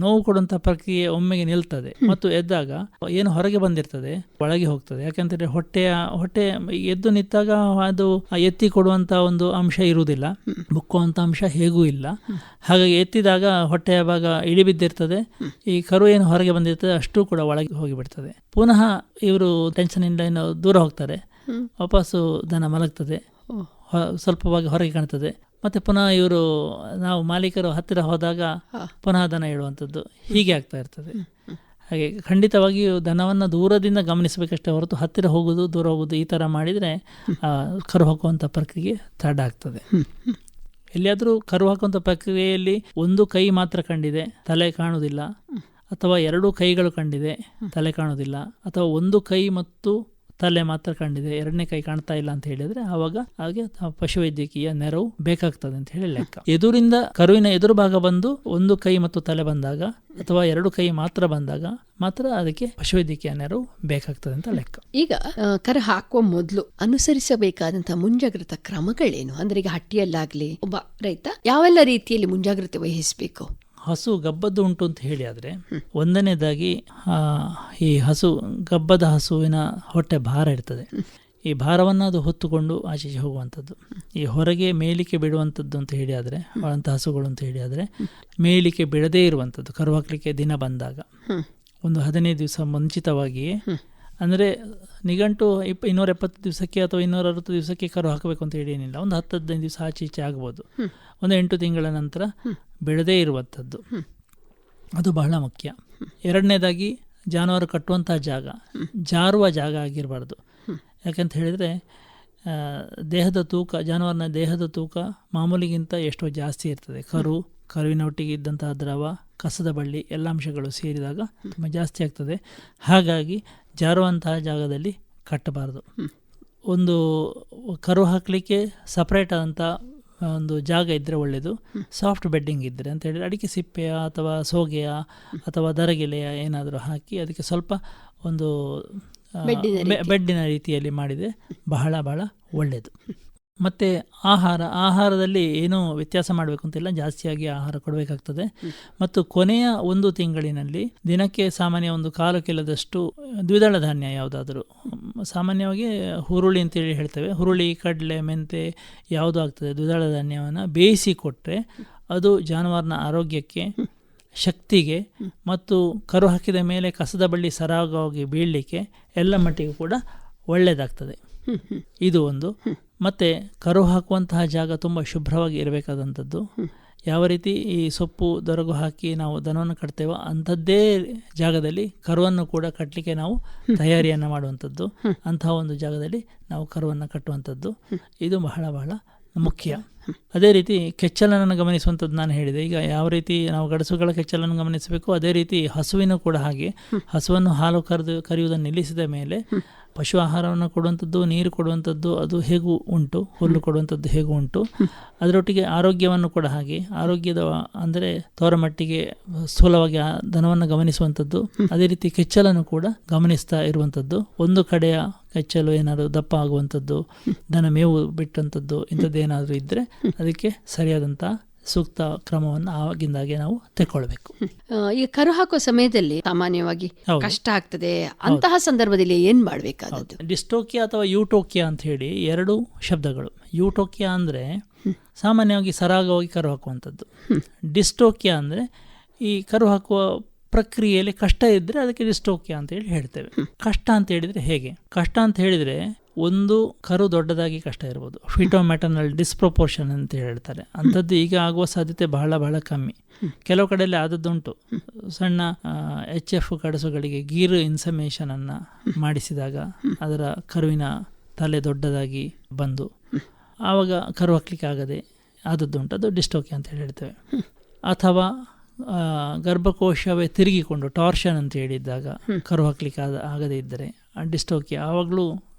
ನೋವು ಕೊಡುವಂಥ ಪ್ರಕ್ರಿಯೆ ಒಮ್ಮೆಗೆ ನಿಲ್ತದೆ, ಮತ್ತು ಎದ್ದಾಗ ಏನು ಹೊರಗೆ ಬಂದಿರ್ತದೆ ಒಳಗೆ ಹೋಗ್ತದೆ. ಯಾಕಂತಂದರೆ ಹೊಟ್ಟೆ ಎದ್ದು ನಿಂತಾಗ ಅದು ಎತ್ತಿ ಕೊಡುವಂಥ ಒಂದು ಅಂಶ ಇರುವುದಿಲ್ಲ, ಬುಕ್ಕುವಂಥ ಅಂಶ ಹೇಗೂ ಇಲ್ಲ. ಹಾಗಾಗಿ ಎತ್ತಿದಾಗ ಹೊಟ್ಟೆಯ ಭಾಗ ಇಳಿಬಿದ್ದಿರ್ತದೆ, ಈ ಕರು ಏನು ಹೊರಗೆ ಬಂದಿರ್ತದೆ ಅಷ್ಟು ಕೂಡ ಒಳಗೆ ಹೋಗಿಬಿಡ್ತದೆ. ಪುನಃ ಇವರು ಟೆನ್ಷನಿಂದ ಏನು ದೂರ ಹೋಗ್ತಾರೆ, ವಾಪಸ್ಸು ದನ ಮಲಗ್ತದೆ, ಸ್ವಲ್ಪ ಭಾಗ ಹೊರಗೆ ಕಾಣ್ತದೆ. ಮತ್ತು ಪುನಃ ನಾವು ಮಾಲೀಕರು ಹತ್ತಿರ ಹೋದಾಗ ಪುನಃ ದನ ಇಡುವಂಥದ್ದು ಹೀಗೆ ಆಗ್ತಾ ಇರ್ತದೆ. ಹಾಗೆ ಖಂಡಿತವಾಗಿಯೂ ದನವನ್ನು ದೂರದಿಂದ ಗಮನಿಸಬೇಕಷ್ಟೇ ಹೊರತು ಹತ್ತಿರ ಹೋಗೋದು ದೂರ ಹೋಗೋದು ಈ ಥರ ಮಾಡಿದರೆ ಕರು ಹಾಕುವಂಥ ಪ್ರಕ್ರಿಯೆ ತಡ ಆಗ್ತದೆ. ಎಲ್ಲಿಯಾದರೂ ಕರು ಹಾಕುವಂಥ ಪ್ರಕ್ರಿಯೆಯಲ್ಲಿ 1 ಕೈ ಮಾತ್ರ ಕಂಡಿದೆ, ತಲೆ ಕಾಣುವುದಿಲ್ಲ, ಅಥವಾ 2 ಕೈಗಳು ಕಂಡಿದೆ, ತಲೆ ಕಾಣುವುದಿಲ್ಲ, ಅಥವಾ 1 ಕೈ ಮತ್ತು ತಲೆ ಮಾತ್ರ ಕಂಡಿದೆ, 2ನೇ ಕೈ ಕಾಣ್ತಾ ಇಲ್ಲ ಅಂತ ಹೇಳಿದರೆ ಆವಾಗ ಹಾಗೆ ಪಶುವೈದ್ಯಕೀಯ ನೆರವು ಬೇಕಾಗ್ತದೆ ಅಂತ ಹೇಳಿ ಲೆಕ್ಕ. ಎದುರಿಂದ ಕರುವಿನ ಎದುರು ಭಾಗ ಬಂದು 1 ಕೈ ಮತ್ತು ತಲೆ ಬಂದಾಗ, ಅಥವಾ 2 ಕೈ ಮಾತ್ರ ಬಂದಾಗ ಮಾತ್ರ ಅದಕ್ಕೆ ಪಶುವೈದ್ಯಕೀಯ ನೆರವು ಬೇಕಾಗ್ತದೆ ಅಂತ ಲೆಕ್ಕ. ಈಗ ಕರು ಹಾಕುವ ಮೊದಲು ಅನುಸರಿಸಬೇಕಾದಂತಹ ಮುಂಜಾಗ್ರತಾ ಕ್ರಮಗಳೇನು? ಅಂದ್ರೆ ಈಗ ಹಟ್ಟಿಯಲ್ಲಾಗ್ಲಿ ಒಬ್ಬ ರೈತ ಯಾವೆಲ್ಲ ರೀತಿಯಲ್ಲಿ ಮುಂಜಾಗ್ರತೆ ವಹಿಸಬೇಕು? ಹಸು ಗಬ್ಬದ್ದು ಉಂಟು ಅಂತ ಹೇಳಿ ಆದರೆ, ಒಂದನೇದಾಗಿ ಈ ಗಬ್ಬದ ಹಸುವಿನ ಹೊಟ್ಟೆ ಭಾರ ಇರ್ತದೆ. ಈ ಭಾರವನ್ನು ಅದು ಹೊತ್ತುಕೊಂಡು ಆಚೆಗೆ ಹೋಗುವಂಥದ್ದು. ಈ ಹೊರಗೆ ಮೇಲಿಕೆ ಬಿಡುವಂಥದ್ದು ಅಂತ ಹೇಳಿ ಆದರೆ, ಅಂಥ ಹಸುಗಳು ಅಂತ ಹೇಳಿ ಆದರೆ ಮೇಲಿಕೆ ಬಿಡದೇ ಇರುವಂಥದ್ದು ಕರು ಹಾಕಲಿಕ್ಕೆ ದಿನ ಬಂದಾಗ ಒಂದು 15 ದಿವಸ ಮುಂಚಿತವಾಗಿಯೇ, ಅಂದರೆ ನಿಘಂಟು 270 ದಿವಸಕ್ಕೆ ಅಥವಾ 260 ದಿವಸಕ್ಕೆ ಕರು ಹಾಕಬೇಕು ಅಂತ ಹೇಳಿ ಏನಿಲ್ಲ, ಒಂದು 10-15 ದಿವಸ ಆಚೆ ಈಚೆ ಆಗ್ಬೋದು. ಒಂದು 8 ತಿಂಗಳ ನಂತರ ಬಿಡದೇ ಇರುವಂಥದ್ದು, ಅದು ಬಹಳ ಮುಖ್ಯ. ಎರಡನೇದಾಗಿ ಜಾನುವಾರು ಕಟ್ಟುವಂಥ ಜಾಗ ಜಾರುವ ಜಾಗ ಆಗಿರಬಾರ್ದು. ಯಾಕಂತ ಹೇಳಿದರೆ ಜಾನುವಾರಿನ ದೇಹದ ತೂಕ ಮಾಮೂಲಿಗಿಂತ ಎಷ್ಟೋ ಜಾಸ್ತಿ ಇರ್ತದೆ. ಕರುವಿನ ಒಟ್ಟಿಗೆ ಇದ್ದಂತಹ ದ್ರವ, ಕಸದ ಬಳ್ಳಿ ಎಲ್ಲ ಅಂಶಗಳು ಸೇರಿದಾಗ ತುಂಬ ಜಾಸ್ತಿ ಆಗ್ತದೆ. ಹಾಗಾಗಿ ಜಾರುವಂತಹ ಜಾಗದಲ್ಲಿ ಕಟ್ಟಬಾರ್ದು. ಒಂದು ಕರು ಹಾಕಲಿಕ್ಕೆ ಸಪ್ರೇಟ್ ಆದಂಥ ಒಂದು ಜಾಗ ಇದ್ದರೆ ಒಳ್ಳೆಯದು. ಸಾಫ್ಟ್ ಬೆಡ್ಡಿಂಗ್ ಇದ್ದರೆ ಅಂತ ಹೇಳಿದರೆ ಅಡಿಕೆ ಸಿಪ್ಪೆಯ ಅಥವಾ ಸೋಗೆಯ ಅಥವಾ ದರಗೆಲೆಯ ಏನಾದರೂ ಹಾಕಿ ಅದಕ್ಕೆ ಸ್ವಲ್ಪ ಒಂದು ಬೆಡ್ಡಿನ ರೀತಿಯಲ್ಲಿ ಮಾಡಿದರೆ ಬಹಳ ಬಹಳ ಒಳ್ಳೆಯದು. ಮತ್ತು ಆಹಾರದಲ್ಲಿ ಏನೂ ವ್ಯತ್ಯಾಸ ಮಾಡಬೇಕು ಅಂತಿಲ್ಲ, ಜಾಸ್ತಿಯಾಗಿ ಆಹಾರ ಕೊಡಬೇಕಾಗ್ತದೆ. ಮತ್ತು ಕೊನೆಯ 1 ತಿಂಗಳಿನಲ್ಲಿ ದಿನಕ್ಕೆ ಸಾಮಾನ್ಯ 1/4 ಕಿಲೋದಷ್ಟು ದ್ವಿದಳ ಧಾನ್ಯ ಯಾವುದಾದರೂ, ಸಾಮಾನ್ಯವಾಗಿ ಹುರುಳಿ ಅಂತೇಳಿ ಹೇಳ್ತೇವೆ, ಹುರುಳಿ, ಕಡಲೆ, ಮೆಂತೆ ಯಾವುದು ಆಗ್ತದೆ, ದ್ವಿದಳ ಧಾನ್ಯವನ್ನು ಬೇಯಿಸಿ ಕೊಟ್ಟರೆ ಅದು ಜಾನುವಾರಿನ ಆರೋಗ್ಯಕ್ಕೆ, ಶಕ್ತಿಗೆ ಮತ್ತು ಕರು ಹಾಕಿದ ಮೇಲೆ ಕಸದ ಬಳ್ಳಿ ಸರಾಗವಾಗಿ ಬೀಳಲಿಕ್ಕೆ ಎಲ್ಲ ಮಟ್ಟಿಗೂ ಕೂಡ ಒಳ್ಳೆಯದಾಗ್ತದೆ. ಇದು ಒಂದು. ಮತ್ತು ಕರು ಹಾಕುವಂತಹ ಜಾಗ ತುಂಬ ಶುಭ್ರವಾಗಿ ಇರಬೇಕಾದಂಥದ್ದು. ಯಾವ ರೀತಿ ಈ ಸೊಪ್ಪು ದೊರಗು ಹಾಕಿ ನಾವು ದನವನ್ನು ಕಟ್ತೇವೋ ಅಂಥದ್ದೇ ಜಾಗದಲ್ಲಿ ಕರುವನ್ನು ಕೂಡ ಕಟ್ಟಲಿಕ್ಕೆ ನಾವು ತಯಾರಿಯನ್ನು ಮಾಡುವಂಥದ್ದು. ಅಂತಹ ಒಂದು ಜಾಗದಲ್ಲಿ ನಾವು ಕರುವನ್ನು ಕಟ್ಟುವಂಥದ್ದು ಇದು ಬಹಳ ಬಹಳ ಮುಖ್ಯ. ಅದೇ ರೀತಿ ಕೆಚ್ಚಲನ್ನು ಗಮನಿಸುವಂಥದ್ದು ನಾನು ಹೇಳಿದೆ. ಈಗ ಯಾವ ರೀತಿ ನಾವು ಗಡಸುಗಳ ಕೆಚ್ಚಲನ್ನು ಗಮನಿಸಬೇಕು, ಅದೇ ರೀತಿ ಹಸುವಿನ ಕೂಡ ಹಾಗೆ. ಹಸುವನ್ನು ಹಾಲು ಕರೆಯುವುದನ್ನು ನಿಲ್ಲಿಸಿದ ಮೇಲೆ ಪಶು ಆಹಾರವನ್ನು ಕೊಡುವಂಥದ್ದು, ನೀರು ಕೊಡುವಂಥದ್ದು ಅದು ಹೇಗೂ ಉಂಟು, ಹುಲ್ಲು ಕೊಡುವಂಥದ್ದು ಹೇಗೂ ಉಂಟು. ಅದರೊಟ್ಟಿಗೆ ಆರೋಗ್ಯವನ್ನು ಕೂಡ ಹಾಗೆ, ಆರೋಗ್ಯದ ಅಂದರೆ ತೋರಮಟ್ಟಿಗೆ ಸ್ಥೂಲವಾಗಿ ಆ ದನವನ್ನು ಗಮನಿಸುವಂಥದ್ದು, ಅದೇ ರೀತಿ ಕೆಚ್ಚಲನ್ನು ಕೂಡ ಗಮನಿಸ್ತಾ ಇರುವಂಥದ್ದು. ಒಂದು ಕಡೆಯ ಕೆಚ್ಚಲು ಏನಾದರೂ ದಪ್ಪ ಆಗುವಂಥದ್ದು, ದನ ಮೇವು ಬಿಟ್ಟಂಥದ್ದು ಇಂಥದ್ದೇನಾದರೂ ಇದ್ದರೆ ಅದಕ್ಕೆ ಸರಿಯಾದಂಥ ಸೂಕ್ತ ಕ್ರಮವನ್ನು ಆಗಿಂದಾಗೆ ನಾವು ತೆಕ್ಕೊಳ್ಬೇಕು. ಈಗ ಕರು ಹಾಕುವ ಸಮಯದಲ್ಲಿ ಸಾಮಾನ್ಯವಾಗಿ ಕಷ್ಟ ಆಗ್ತದೆ, ಅಂತಹ ಸಂದರ್ಭದಲ್ಲಿ ಏನ್ ಮಾಡಬೇಕಾಗುತ್ತೆ? ಡಿಸ್ಟೋಕಿಯಾ ಅಥವಾ ಯೂಟೋಕಿಯಾ ಅಂತ ಹೇಳಿ ಎರಡು ಶಬ್ದಗಳು. ಯೂಟೋಕಿಯಾ ಅಂದರೆ ಸಾಮಾನ್ಯವಾಗಿ ಸರಾಗವಾಗಿ ಕರು ಹಾಕುವಂಥದ್ದು. ಡಿಸ್ಟೋಕಿಯಾ ಅಂದರೆ ಈ ಕರು ಹಾಕುವ ಪ್ರಕ್ರಿಯೆಯಲ್ಲಿ ಕಷ್ಟ ಇದ್ದರೆ ಅದಕ್ಕೆ ಡಿಸ್ಟೋಕಿಯಾ ಅಂತ ಹೇಳಿ ಹೇಳ್ತೇವೆ. ಕಷ್ಟ ಅಂತ ಹೇಳಿದರೆ ಹೇಗೆ? ಕಷ್ಟ ಅಂತ ಹೇಳಿದರೆ ಒಂದು ಕರು ದೊಡ್ಡದಾಗಿ ಕಷ್ಟ ಇರ್ಬೋದು, ಫಿಟೋಮೆಟರ್ನಲ್ ಡಿಸ್ಪ್ರೊಪೋರ್ಷನ್ ಅಂತ ಹೇಳ್ತಾರೆ. ಅಂಥದ್ದು ಈಗ ಆಗುವ ಸಾಧ್ಯತೆ ಬಹಳ ಬಹಳ ಕಮ್ಮಿ. ಕೆಲವು ಕಡೆಯಲ್ಲಿ ಆದದ್ದುಂಟು. ಸಣ್ಣ HF ಕಡಸುಗಳಿಗೆ ಗೀರು ಇನ್ಸಮೇಷನ್ ಅನ್ನು ಮಾಡಿಸಿದಾಗ ಅದರ ಕರುವಿನ ತಲೆ ದೊಡ್ಡದಾಗಿ ಬಂದು ಆವಾಗ ಕರು ಹಾಕ್ಲಿಕ್ಕೆ ಆಗದೆ ಆದದ್ದುಂಟು. ಅದು ಡಿಸ್ಟೋಕಿಯಾ ಅಂತ ಹೇಳಿ ಹೇಳ್ತೇವೆ. ಅಥವಾ ಗರ್ಭಕೋಶವೇ ತಿರುಗಿಕೊಂಡು ಟಾರ್ಷನ್ ಅಂತ ಹೇಳಿದ್ದಾಗ ಕರು ಹಾಕ್ಲಿಕ್ಕೆ ಆಗದೇ ಇದ್ದರೆ ಡಿಸ್ಟೋಕಿಯಾ. ಆವಾಗಲೂ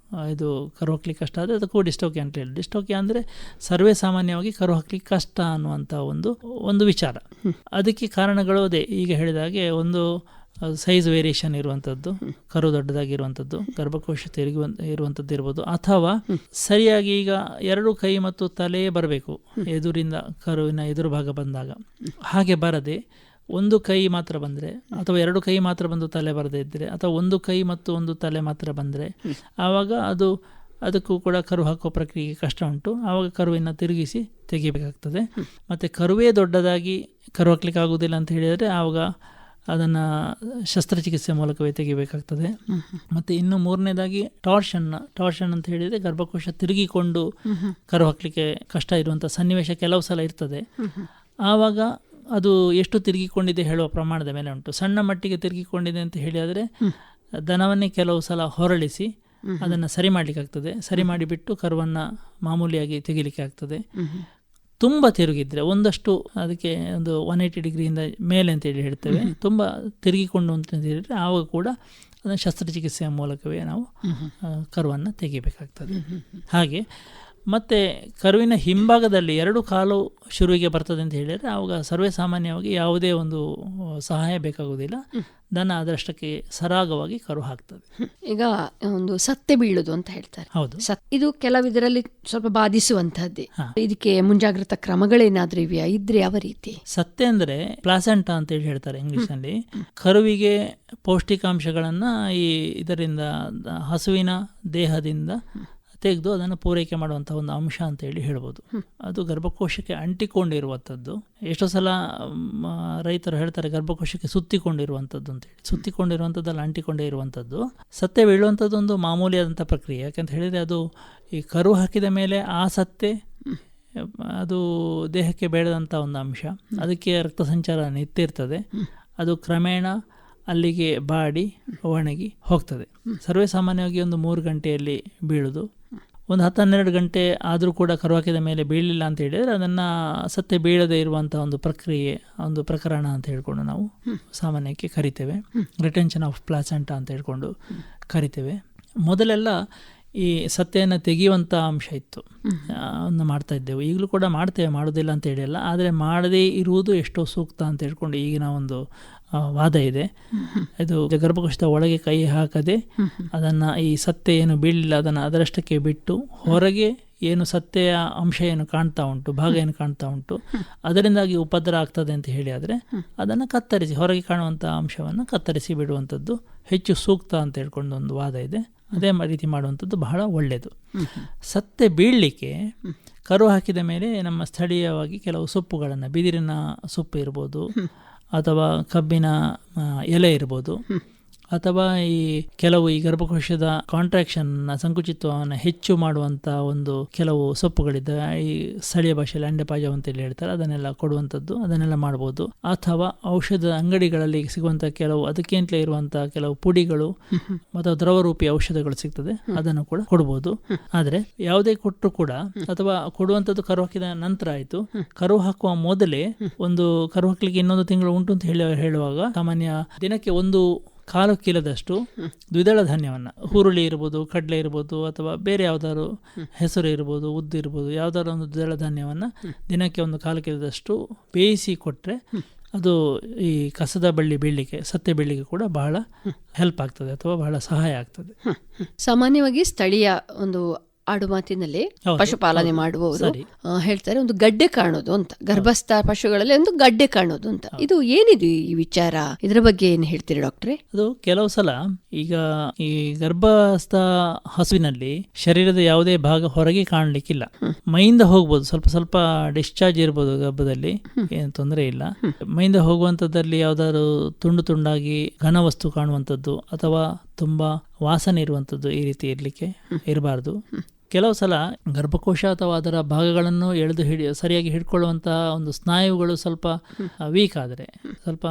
ಇದು ಕರು ಹಾಕ್ಲಿಕ್ಕೆ ಕಷ್ಟ ಆದರೆ ಅದಕ್ಕೂ ಡಿಸ್ಟೋಕಿಯಾ ಅಂತ ಹೇಳಿ. ಡಿಸ್ಟೋಕಿಯಾ ಅಂದರೆ ಸರ್ವೇ ಸಾಮಾನ್ಯವಾಗಿ ಕರು ಹಾಕ್ಲಿಕ್ಕೆ ಕಷ್ಟ ಅನ್ನುವಂಥ ಒಂದು ವಿಚಾರ. ಅದಕ್ಕೆ ಕಾರಣಗಳು ಅದೇ ಈಗ ಹೇಳಿದಾಗೆ, ಒಂದು ಸೈಜ್ ವೇರಿಯೇಷನ್ ಇರುವಂಥದ್ದು, ಕರು ದೊಡ್ಡದಾಗಿರುವಂಥದ್ದು, ಗರ್ಭಕೋಶ ಇರುವಂಥದ್ದು ಇರ್ಬೋದು. ಅಥವಾ ಸರಿಯಾಗಿ ಈಗ ಎರಡು ಕೈ ಮತ್ತು ತಲೆ ಬರಬೇಕು ಎದುರಿಂದ, ಕರುವಿನ ಎದುರು ಭಾಗ ಬಂದಾಗ ಹಾಗೆ ಬರದೆ ಒಂದು ಕೈ ಮಾತ್ರ ಬಂದರೆ, ಅಥವಾ ಎರಡು ಕೈ ಮಾತ್ರ ಬಂದು ತಲೆ ಬರದೇ ಇದ್ದರೆ, ಅಥವಾ ಒಂದು ಕೈ ಮತ್ತು ಒಂದು ತಲೆ ಮಾತ್ರ ಬಂದರೆ ಆವಾಗ ಅದಕ್ಕೂ ಕೂಡ ಕರು ಹಾಕುವ ಪ್ರಕ್ರಿಯೆಗೆ ಕಷ್ಟ ಉಂಟು. ಆವಾಗ ಕರುವಿನ ತಿರುಗಿಸಿ ತೆಗಿಬೇಕಾಗ್ತದೆ. ಮತ್ತು ಕರುವೇ ದೊಡ್ಡದಾಗಿ ಕರು ಹಾಕ್ಲಿಕ್ಕೆ ಆಗುವುದಿಲ್ಲ ಅಂತ ಹೇಳಿದರೆ ಆವಾಗ ಅದನ್ನು ಶಸ್ತ್ರಚಿಕಿತ್ಸೆ ಮೂಲಕವೇ ತೆಗಿಬೇಕಾಗ್ತದೆ. ಮತ್ತು ಇನ್ನು ಮೂರನೇದಾಗಿ ಟಾರ್ಷನ್ ಅಂತ ಹೇಳಿದರೆ ಗರ್ಭಕೋಶ ತಿರುಗಿಕೊಂಡು ಕರು ಹಾಕಲಿಕ್ಕೆ ಕಷ್ಟ ಇರುವಂಥ ಸನ್ನಿವೇಶ ಕೆಲವು ಸಲ ಇರ್ತದೆ. ಆವಾಗ ಅದು ಎಷ್ಟು ತಿರುಗಿಕೊಂಡಿದೆ ಹೇಳುವ ಪ್ರಮಾಣದ ಮೇಲೆ ಉಂಟು. ಸಣ್ಣ ಮಟ್ಟಿಗೆ ತಿರುಗಿಕೊಂಡಿದೆ ಅಂತ ಹೇಳಿದರೆ ದನವನ್ನೇ ಕೆಲವು ಸಲ ಹೊರಳಿಸಿ ಅದನ್ನು ಸರಿ ಮಾಡಲಿಕ್ಕಾಗ್ತದೆ. ಸರಿ ಮಾಡಿಬಿಟ್ಟು ಕರುವನ್ನು ಮಾಮೂಲಿಯಾಗಿ ತೆಗಿಲಿಕ್ಕೆ ಆಗ್ತದೆ. ತುಂಬ ತಿರುಗಿದ್ರೆ ಒಂದಷ್ಟು, ಅದಕ್ಕೆ ಒಂದು 180 ಡಿಗ್ರಿಯಿಂದ ಮೇಲೆ ಅಂತೇಳಿ ಹೇಳ್ತೇವೆ, ತುಂಬ ತಿರುಗಿಕೊಂಡು ಅಂತ ಹೇಳಿದರೆ ಆವಾಗ ಕೂಡ ಅದನ್ನು ಶಸ್ತ್ರಚಿಕಿತ್ಸೆಯ ಮೂಲಕವೇ ನಾವು ಕರುವನ್ನು ತೆಗಿಬೇಕಾಗ್ತದೆ. ಹಾಗೆ ಮತ್ತು ಕರುವಿನ ಹಿಂಭಾಗದಲ್ಲಿ ಎರಡು ಕಾಲು ಶುರುವಿಗೆ ಬರ್ತದೆ ಅಂತ ಹೇಳಿದರೆ ಆವಾಗ ಸರ್ವೇ ಸಾಮಾನ್ಯವಾಗಿ ಯಾವುದೇ ಒಂದು ಸಹಾಯ ಬೇಕಾಗುವುದಿಲ್ಲ. ದನ ಅದರಷ್ಟಕ್ಕೆ ಸರಾಗವಾಗಿ ಕರು ಹಾಕ್ತದೆ. ಈಗ ಒಂದು ಸತ್ತೆ ಬೀಳುದು ಅಂತ ಹೇಳ್ತಾರೆ. ಹೌದು, ಇದು ಕೆಲವಿದರಲ್ಲಿ ಸ್ವಲ್ಪ ಬಾಧಿಸುವಂತಹದ್ದೇ. ಇದಕ್ಕೆ ಮುಂಜಾಗ್ರತಾ ಕ್ರಮಗಳೇನಾದ್ರೂ ಇವೆಯಾ? ಇದ್ರೆ ಯಾವ ರೀತಿ? ಸತ್ತೆ ಅಂದರೆ ಪ್ಲಾಸೆಂಟಾ ಅಂತ ಹೇಳಿ ಹೇಳ್ತಾರೆ ಇಂಗ್ಲಿಷ್ನಲ್ಲಿ. ಕರುವಿಗೆ ಪೌಷ್ಟಿಕಾಂಶಗಳನ್ನು ಇದರಿಂದ ಹಸುವಿನ ದೇಹದಿಂದ ತೆಗೆದು ಅದನ್ನು ಪೂರೈಕೆ ಮಾಡುವಂಥ ಒಂದು ಅಂಶ ಅಂತ ಹೇಳಿ ಹೇಳ್ಬೋದು. ಅದು ಗರ್ಭಕೋಶಕ್ಕೆ ಅಂಟಿಕೊಂಡಿರುವಂಥದ್ದು. ಎಷ್ಟೋ ಸಲ ರೈತರು ಹೇಳ್ತಾರೆ ಗರ್ಭಕೋಶಕ್ಕೆ ಸುತ್ತಿಕೊಂಡಿರುವಂಥದ್ದು ಅಂತೇಳಿ. ಸುತ್ತಿಕೊಂಡಿರುವಂಥದ್ದಲ್ಲ, ಅಂಟಿಕೊಂಡೇ ಇರುವಂಥದ್ದು. ಸತ್ತೆ ಬೀಳುವಂಥದ್ದು ಒಂದು ಮಾಮೂಲಿಯಾದಂಥ ಪ್ರಕ್ರಿಯೆ. ಯಾಕಂತ ಹೇಳಿದರೆ ಅದು ಈ ಕರು ಹಾಕಿದ ಮೇಲೆ ಆ ಸತ್ತೆ ಅದು ದೇಹಕ್ಕೆ ಬೇಡದಂಥ ಒಂದು ಅಂಶ. ಅದಕ್ಕೆ ರಕ್ತ ಸಂಚಾರ ನಿಂತಿರ್ತದೆ. ಅದು ಕ್ರಮೇಣ ಅಲ್ಲಿಗೆ ಬಾಡಿ ಒಣಗಿ ಹೋಗ್ತದೆ. ಸರ್ವೇ ಸಾಮಾನ್ಯವಾಗಿ ಒಂದು 3 ಗಂಟೆಯಲ್ಲಿ ಬೀಳುವುದು. ಒಂದು 10-12 ಗಂಟೆ ಆದರೂ ಕೂಡ ಕರು ಹಾಕಿದ ಮೇಲೆ ಬೀಳಲಿಲ್ಲ ಅಂತ ಹೇಳಿದರೆ ಅದನ್ನು ಸತ್ತೆ ಬೀಳದೇ ಇರುವಂಥ ಒಂದು ಪ್ರಕ್ರಿಯೆ, ಒಂದು ಪ್ರಕರಣ ಅಂತ ಹೇಳ್ಕೊಂಡು ನಾವು ಸಾಮಾನ್ಯಕ್ಕೆ ಕರಿತೇವೆ. ರಿಟೆನ್ಷನ್ ಆಫ್ ಪ್ಲಾಸೆಂಟಾ ಅಂತ ಹೇಳ್ಕೊಂಡು ಕರಿತೇವೆ. ಮೊದಲೆಲ್ಲ ಈ ಸತ್ತೆಯನ್ನು ತೆಗೆಯುವಂಥ ಅಂಶ ಇತ್ತು, ಅದನ್ನು ಮಾಡ್ತಾ ಇದ್ದೆವು. ಈಗಲೂ ಕೂಡ ಮಾಡ್ತೇವೆ, ಮಾಡೋದಿಲ್ಲ ಅಂತ ಹೇಳಿಲ್ಲ. ಆದರೆ ಮಾಡದೇ ಇರುವುದು ಎಷ್ಟೋ ಸೂಕ್ತ ಅಂತ ಹೇಳ್ಕೊಂಡು ಈಗಿನ ಒಂದು ವಾದ ಇದೆ. ಇದು ಗರ್ಭಕೋಶದ ಒಳಗೆ ಕೈ ಹಾಕದೆ ಅದನ್ನು, ಈ ಸತ್ತೆ ಏನು ಬೀಳಲಿಲ್ಲ ಅದನ್ನು ಅದರಷ್ಟಕ್ಕೆ ಬಿಟ್ಟು ಹೊರಗೆ ಏನು ಸತ್ತೆಯ ಅಂಶ ಏನು ಕಾಣ್ತಾ ಉಂಟು, ಭಾಗ ಏನು ಕಾಣ್ತಾ ಉಂಟು, ಅದರಿಂದಾಗಿ ಉಪದ್ರ ಆಗ್ತದೆ ಅಂತ ಹೇಳಿ ಆದರೆ ಅದನ್ನು ಕತ್ತರಿಸಿ, ಹೊರಗೆ ಕಾಣುವಂಥ ಅಂಶವನ್ನು ಕತ್ತರಿಸಿ ಬಿಡುವಂಥದ್ದು ಹೆಚ್ಚು ಸೂಕ್ತ ಅಂತ ಹೇಳ್ಕೊಂಡು ಒಂದು ವಾದ ಇದೆ. ಅದೇ ರೀತಿ ಮಾಡುವಂಥದ್ದು ಬಹಳ ಒಳ್ಳೆಯದು. ಸತ್ತೆ ಬೀಳಲಿಕ್ಕೆ ಕರು ಹಾಕಿದ ಮೇಲೆ ನಮ್ಮ ಸ್ಥಳೀಯವಾಗಿ ಕೆಲವು ಸೊಪ್ಪುಗಳನ್ನು, ಬಿದಿರಿನ ಸೊಪ್ಪು ಇರ್ಬೋದು, ಅಥವಾ ಕಬ್ಬಿನ ಎಲೆ ಇರ್ಬೋದು, ಅಥವಾ ಈ ಕೆಲವು ಈ ಗರ್ಭಕೋಶದ ಕಾಂಟ್ರಾಕ್ಷನ್, ಸಂಕುಚಿತ್ವವನ್ನು ಹೆಚ್ಚು ಮಾಡುವಂಥ ಒಂದು ಕೆಲವು ಸೊಪ್ಪುಗಳಿದ್ದಾವೆ. ಈ ಸ್ಥಳೀಯ ಭಾಷೆಯಲ್ಲಿ ಅಂಡೆಪಾಜ ಅಂತೇಳಿ ಹೇಳ್ತಾರೆ. ಅದನ್ನೆಲ್ಲ ಕೊಡುವಂಥದ್ದು, ಅದನ್ನೆಲ್ಲ ಮಾಡ್ಬೋದು. ಅಥವಾ ಔಷಧದ ಅಂಗಡಿಗಳಲ್ಲಿ ಸಿಗುವಂಥ ಕೆಲವು ಅದಕ್ಕಿಂತಲೇ ಇರುವಂಥ ಕೆಲವು ಪುಡಿಗಳು ಅಥವಾ ದ್ರವರೂಪಿ ಔಷಧಗಳು ಸಿಗ್ತದೆ, ಅದನ್ನು ಕೂಡ ಕೊಡ್ಬೋದು. ಆದರೆ ಯಾವುದೇ ಕೊಟ್ಟರು ಕೂಡ, ಅಥವಾ ಕೊಡುವಂಥದ್ದು ಕರು ಹಾಕಿದ ನಂತರ ಆಯಿತು, ಕರು ಹಾಕುವ ಮೊದಲೇ ಒಂದು ಕರು ಹಾಕ್ಲಿಕ್ಕೆ ಇನ್ನೊಂದು ತಿಂಗಳು ಉಂಟು ಅಂತ ಹೇಳುವಾಗ ಸಾಮಾನ್ಯ ದಿನಕ್ಕೆ ಒಂದು ಕಾಲು ಚೀಲದಷ್ಟು ದ್ವಿದಳ ಧಾನ್ಯವನ್ನು, ಹುರುಳಿ ಇರ್ಬೋದು, ಕಡಲೆ ಇರ್ಬೋದು, ಅಥವಾ ಬೇರೆ ಯಾವ್ದಾದ್ರು ಹೆಸರು ಇರ್ಬೋದು, ಉದ್ದು ಇರ್ಬೋದು, ಯಾವ್ದಾದ್ರು ಒಂದು ದ್ವಿದಳ ಧಾನ್ಯವನ್ನು ದಿನಕ್ಕೆ ಒಂದು ಕಾಲು ಚೀಲದಷ್ಟು ಬೇಯಿಸಿ ಕೊಟ್ಟರೆ ಅದು ಈ ಕಸದ ಬಳ್ಳಿ ಬೀಳಲಿಕ್ಕೆ, ಸತ್ತೆ ಬೀಳಲಿಕ್ಕೆ ಕೂಡ ಬಹಳ ಹೆಲ್ಪ್ ಆಗ್ತದೆ ಅಥವಾ ಬಹಳ ಸಹಾಯ ಆಗ್ತದೆ. ಸಾಮಾನ್ಯವಾಗಿ ಸ್ಥಳೀಯ ಒಂದು ಆಡು ಮಾತಿನಲ್ಲಿ ಪಶುಪಾಲನೆ ಮಾಡುವವರು ಹೇಳ್ತಾರೆ ಒಂದು ಗಡ್ಡೆ ಕಾಣೋದು ಅಂತ, ಗರ್ಭಸ್ಥ ಪಶುಗಳಲ್ಲಿ ಒಂದು ಗಡ್ಡೆ ಕಾಣೋದು ಅಂತ. ಇದು ಏನಿದು ಈ ವಿಚಾರ, ಇದರ ಬಗ್ಗೆ ಏನು ಹೇಳ್ತೀರಿ ಡಾಕ್ಟ್ರೆ? ಅದು ಕೆಲವು ಸಲ ಈಗ ಈ ಗರ್ಭಸ್ಥ ಹಸುವಿನಲ್ಲಿ ಶರೀರದ ಯಾವುದೇ ಭಾಗ ಹೊರಗೆ ಕಾಣಲಿಕ್ಕಿಲ್ಲ, ಮೈಯಿಂದ ಹೋಗ್ಬೋದು, ಸ್ವಲ್ಪ ಸ್ವಲ್ಪ ಡಿಸ್ಚಾರ್ಜ್ ಇರ್ಬೋದು ಗರ್ಭದಲ್ಲಿ, ಏನು ತೊಂದರೆ ಇಲ್ಲ. ಮೈಯಿಂದ ಹೋಗುವಂಥದ್ದಲ್ಲಿ ಯಾವ್ದಾದ್ರು ತುಂಡು ತುಂಡಾಗಿ ಘನ ವಸ್ತು ಕಾಣುವಂಥದ್ದು ಅಥವಾ ತುಂಬಾ ವಾಸನೆ ಇರುವಂಥದ್ದು ಈ ರೀತಿ ಇರಬಾರ್ದು. ಕೆಲವು ಸಲ ಗರ್ಭಕೋಶ ಅಥವಾ ಅದರ ಭಾಗಗಳನ್ನು ಎಳೆದು ಸರಿಯಾಗಿ ಹಿಡ್ಕೊಳ್ಳುವಂತಹ ಒಂದು ಸ್ನಾಯುಗಳು ಸ್ವಲ್ಪ ವೀಕ್ ಆದರೆ, ಸ್ವಲ್ಪ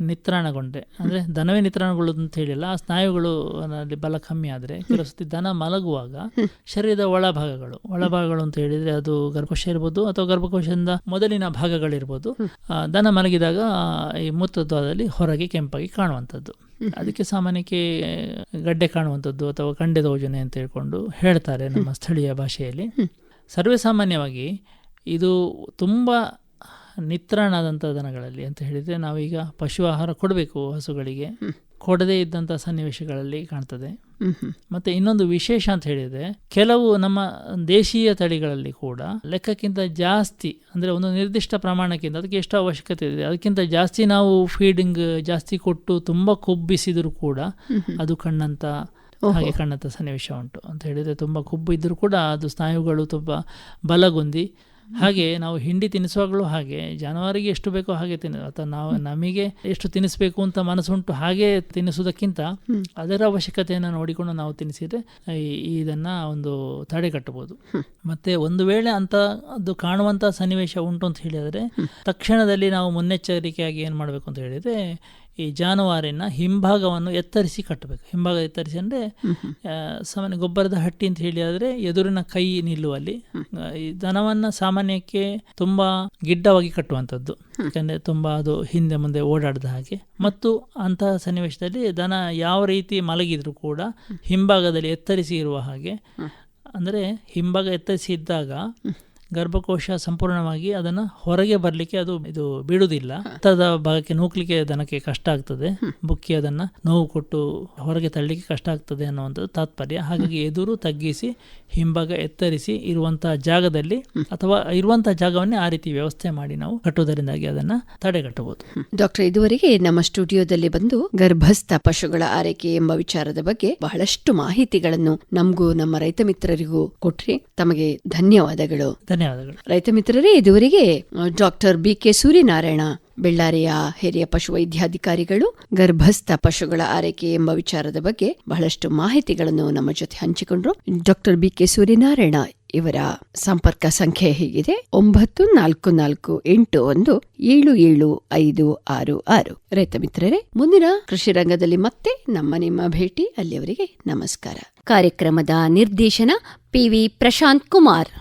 ನಿತ್ರಾಣಗೊಂಡ್ರೆ, ಅಂದರೆ ದನವೇ ನಿತ್ರಾಣಗೊಳ್ಳೋದು ಅಂತ ಹೇಳಿಲ್ಲ, ಆ ಸ್ನಾಯುಗಳು ಬಲ ಕಮ್ಮಿ ಆದರೆ ಕೆಲವು ಸತಿ ದನ ಮಲಗುವಾಗ ಶರೀರದ ಒಳಭಾಗಗಳು ಅಂತ ಹೇಳಿದರೆ ಅದು ಗರ್ಭಕೋಶ ಇರ್ಬೋದು ಅಥವಾ ಗರ್ಭಕೋಶದಿಂದ ಮೊದಲಿನ ಭಾಗಗಳಿರ್ಬೋದು, ದನ ಮಲಗಿದಾಗ ಈ ಮೂತ್ರದ್ವಾರದಲ್ಲಿ ಹೊರಗೆ ಕೆಂಪಾಗಿ ಕಾಣುವಂಥದ್ದು, ಅದಕ್ಕೆ ಸಾಮಾನ್ಯಕ್ಕೆ ಗಡ್ಡೆ ಕಾಣುವಂಥದ್ದು ಅಥವಾ ಕಂಡೆದ ಯೋಜನೆ ಅಂತ ಹೇಳ್ಕೊಂಡು ಹೇಳ್ತಾರೆ ನಮ್ಮ ಸ್ಥಳೀಯ ಭಾಷೆಯಲ್ಲಿ. ಸರ್ವೇ ಸಾಮಾನ್ಯವಾಗಿ ಇದು ತುಂಬ ನಿತ್ರಾಣಾದಂಥ ದನಗಳಲ್ಲಿ ಅಂತ ಹೇಳಿದರೆ ನಾವೀಗ ಪಶು ಆಹಾರ ಕೊಡಬೇಕು ಹಸುಗಳಿಗೆ, ಕೊಡದೇ ಇದ್ದಂಥ ಸನ್ನಿವೇಶಗಳಲ್ಲಿ ಕಾಣ್ತದೆ. ಮತ್ತೆ ಇನ್ನೊಂದು ವಿಶೇಷ ಅಂತ ಹೇಳಿದರೆ ಕೆಲವು ನಮ್ಮ ದೇಶೀಯ ತಳಿಗಳಲ್ಲಿ ಕೂಡ ಲೆಕ್ಕಕ್ಕಿಂತ ಜಾಸ್ತಿ, ಅಂದರೆ ಒಂದು ನಿರ್ದಿಷ್ಟ ಪ್ರಮಾಣಕ್ಕಿಂತ ಅದಕ್ಕೆ ಎಷ್ಟು ಅವಶ್ಯಕತೆ ಇದೆ ಅದಕ್ಕಿಂತ ಜಾಸ್ತಿ ನಾವು ಫೀಡಿಂಗ್ ಜಾಸ್ತಿ ಕೊಟ್ಟು ತುಂಬ ಕೊಬ್ಬಿಸಿದರೂ ಕೂಡ ಅದು ಕಣ್ಣಂತ ಸನ್ನಿವೇಶ ಉಂಟು. ಅಂತ ಹೇಳಿದರೆ ತುಂಬ ಕೊಬ್ಬು ಇದ್ದರೂ ಕೂಡ ಅದು ಸ್ನಾಯುಗಳು ತುಂಬ ಬಲಗೊಂದಿ, ಹಾಗೆ ನಾವು ಹಿಂಡಿ ತಿನ್ನಿಸುವಾಗಲೂ ಹಾಗೆ ಜಾನುವಾರಿಗೆ ಎಷ್ಟು ಬೇಕೋ ಹಾಗೆ ಅಥವಾ ನಾವು ನಮಗೆ ಎಷ್ಟು ತಿನ್ನಿಸಬೇಕು ಅಂತ ಮನಸ್ಸುಂಟು ಹಾಗೆ ತಿನ್ನಿಸೋದಕ್ಕಿಂತ ಅದರ ಅವಶ್ಯಕತೆಯನ್ನು ನೋಡಿಕೊಂಡು ನಾವು ತಿನ್ನಿಸಿದ್ರೆ ಇದನ್ನು ಒಂದು ತಡೆಗಟ್ಟಬಹುದು. ಮತ್ತೆ ಒಂದು ವೇಳೆ ಅಂತ ಅದು ಕಾಣುವಂಥ ಸನ್ನಿವೇಶ ಉಂಟು ಅಂತ ಹೇಳಿದರೆ ತಕ್ಷಣದಲ್ಲಿ ನಾವು ಮುನ್ನೆಚ್ಚರಿಕೆಯಾಗಿ ಏನು ಮಾಡಬೇಕು ಅಂತ ಹೇಳಿದರೆ ಈ ಜಾನುವಾರಿನ ಹಿಂಭಾಗವನ್ನು ಎತ್ತರಿಸಿ ಕಟ್ಟಬೇಕು. ಹಿಂಭಾಗ ಎತ್ತರಿಸಿ ಅಂದರೆ ಸಾಮಾನ್ಯ ಗೊಬ್ಬರದ ಹಟ್ಟಿ ಅಂತ ಹೇಳಿ ಆದರೆ ಎದುರಿನ ಕೈ ನಿಲ್ಲುವಲ್ಲಿ, ಈ ದನವನ್ನು ಸಾಮಾನ್ಯಕ್ಕೆ ತುಂಬ ಗಿಡ್ಡವಾಗಿ ಕಟ್ಟುವಂಥದ್ದು, ಯಾಕಂದರೆ ತುಂಬ ಅದು ಹಿಂದೆ ಮುಂದೆ ಓಡಾಡದ ಹಾಗೆ. ಮತ್ತು ಅಂತಹ ಸನ್ನಿವೇಶದಲ್ಲಿ ದನ ಯಾವ ರೀತಿ ಮಲಗಿದ್ರು ಕೂಡ ಹಿಂಭಾಗದಲ್ಲಿ ಎತ್ತರಿಸಿ ಇರುವ ಹಾಗೆ, ಅಂದರೆ ಹಿಂಭಾಗ ಎತ್ತರಿಸಿ ಇದ್ದಾಗ ಗರ್ಭಕೋಶ ಸಂಪೂರ್ಣವಾಗಿ ಅದನ್ನು ಹೊರಗೆ ಬರಲಿಕ್ಕೆ ಇದು ಬಿಡುವುದಿಲ್ಲ, ಹತ್ತದ ಭಾಗಕ್ಕೆ ನೂಕಲಿಕ್ಕೆ ದನಕ್ಕೆ ಕಷ್ಟ ಆಗ್ತದೆ, ಬುಕ್ಕಿ ಅದನ್ನು ನೋವು ಕೊಟ್ಟು ಹೊರಗೆ ತಳ್ಳಲಿಕ್ಕೆ ಕಷ್ಟ ಆಗ್ತದೆ ಅನ್ನುವಂಥದ್ದು ತಾತ್ಪರ್ಯ. ಹಾಗಾಗಿ ಎದುರು ತಗ್ಗಿಸಿ ಹಿಂಭಾಗ ಎತ್ತರಿಸಿ ಇರುವಂತಹ ಜಾಗದಲ್ಲಿ ಅಥವಾ ಇರುವಂತಹ ಜಾಗವನ್ನೇ ಆ ರೀತಿ ವ್ಯವಸ್ಥೆ ಮಾಡಿ ನಾವು ಕಟ್ಟುವುದರಿಂದಾಗಿ ಅದನ್ನು ತಡೆಗಟ್ಟಬಹುದು. ಡಾಕ್ಟರ್, ಇದುವರೆಗೆ ನಮ್ಮ ಸ್ಟುಡಿಯೋದಲ್ಲಿ ಬಂದು ಗರ್ಭಸ್ಥ ಪಶುಗಳ ಆರೈಕೆ ಎಂಬ ವಿಚಾರದ ಬಗ್ಗೆ ಬಹಳಷ್ಟು ಮಾಹಿತಿಗಳನ್ನು ನಮಗೂ ನಮ್ಮ ರೈತ ಮಿತ್ರರಿಗೂ ಕೊಟ್ರಿ. ತಮಗೆ ಧನ್ಯವಾದಗಳು. ರೈತ ಮಿತ್ರರೇ, ಇದುವರೆಗೆ ಡಾಕ್ಟರ್ BK ಸೂರ್ಯನಾರಾಯಣ, ಬೆಳ್ಳಾರಿಯ ಹಿರಿಯ ಪಶುವೈದ್ಯಾಧಿಕಾರಿಗಳು, ಗರ್ಭಸ್ಥ ಪಶುಗಳ ಆರೈಕೆ ಎಂಬ ವಿಚಾರದ ಬಗ್ಗೆ ಬಹಳಷ್ಟು ಮಾಹಿತಿಗಳನ್ನು ನಮ್ಮ ಜೊತೆ ಹಂಚಿಕೊಂಡ್ರು. ಡಾಕ್ಟರ್ BK ಸೂರ್ಯನಾರಾಯಣ ಇವರ ಸಂಪರ್ಕ ಸಂಖ್ಯೆ ಹೀಗಿದೆ: 9448177566. ರೈತ ಮಿತ್ರರೇ, ಮುಂದಿನ ಕೃಷಿ ರಂಗದಲ್ಲಿ ಮತ್ತೆ ನಿಮ್ಮ ಭೇಟಿ. ಅಲ್ಲಿಯವರೆಗೆ ನಮಸ್ಕಾರ. ಕಾರ್ಯಕ್ರಮದ ನಿರ್ದೇಶನ PV ಪ್ರಶಾಂತ್ ಕುಮಾರ್.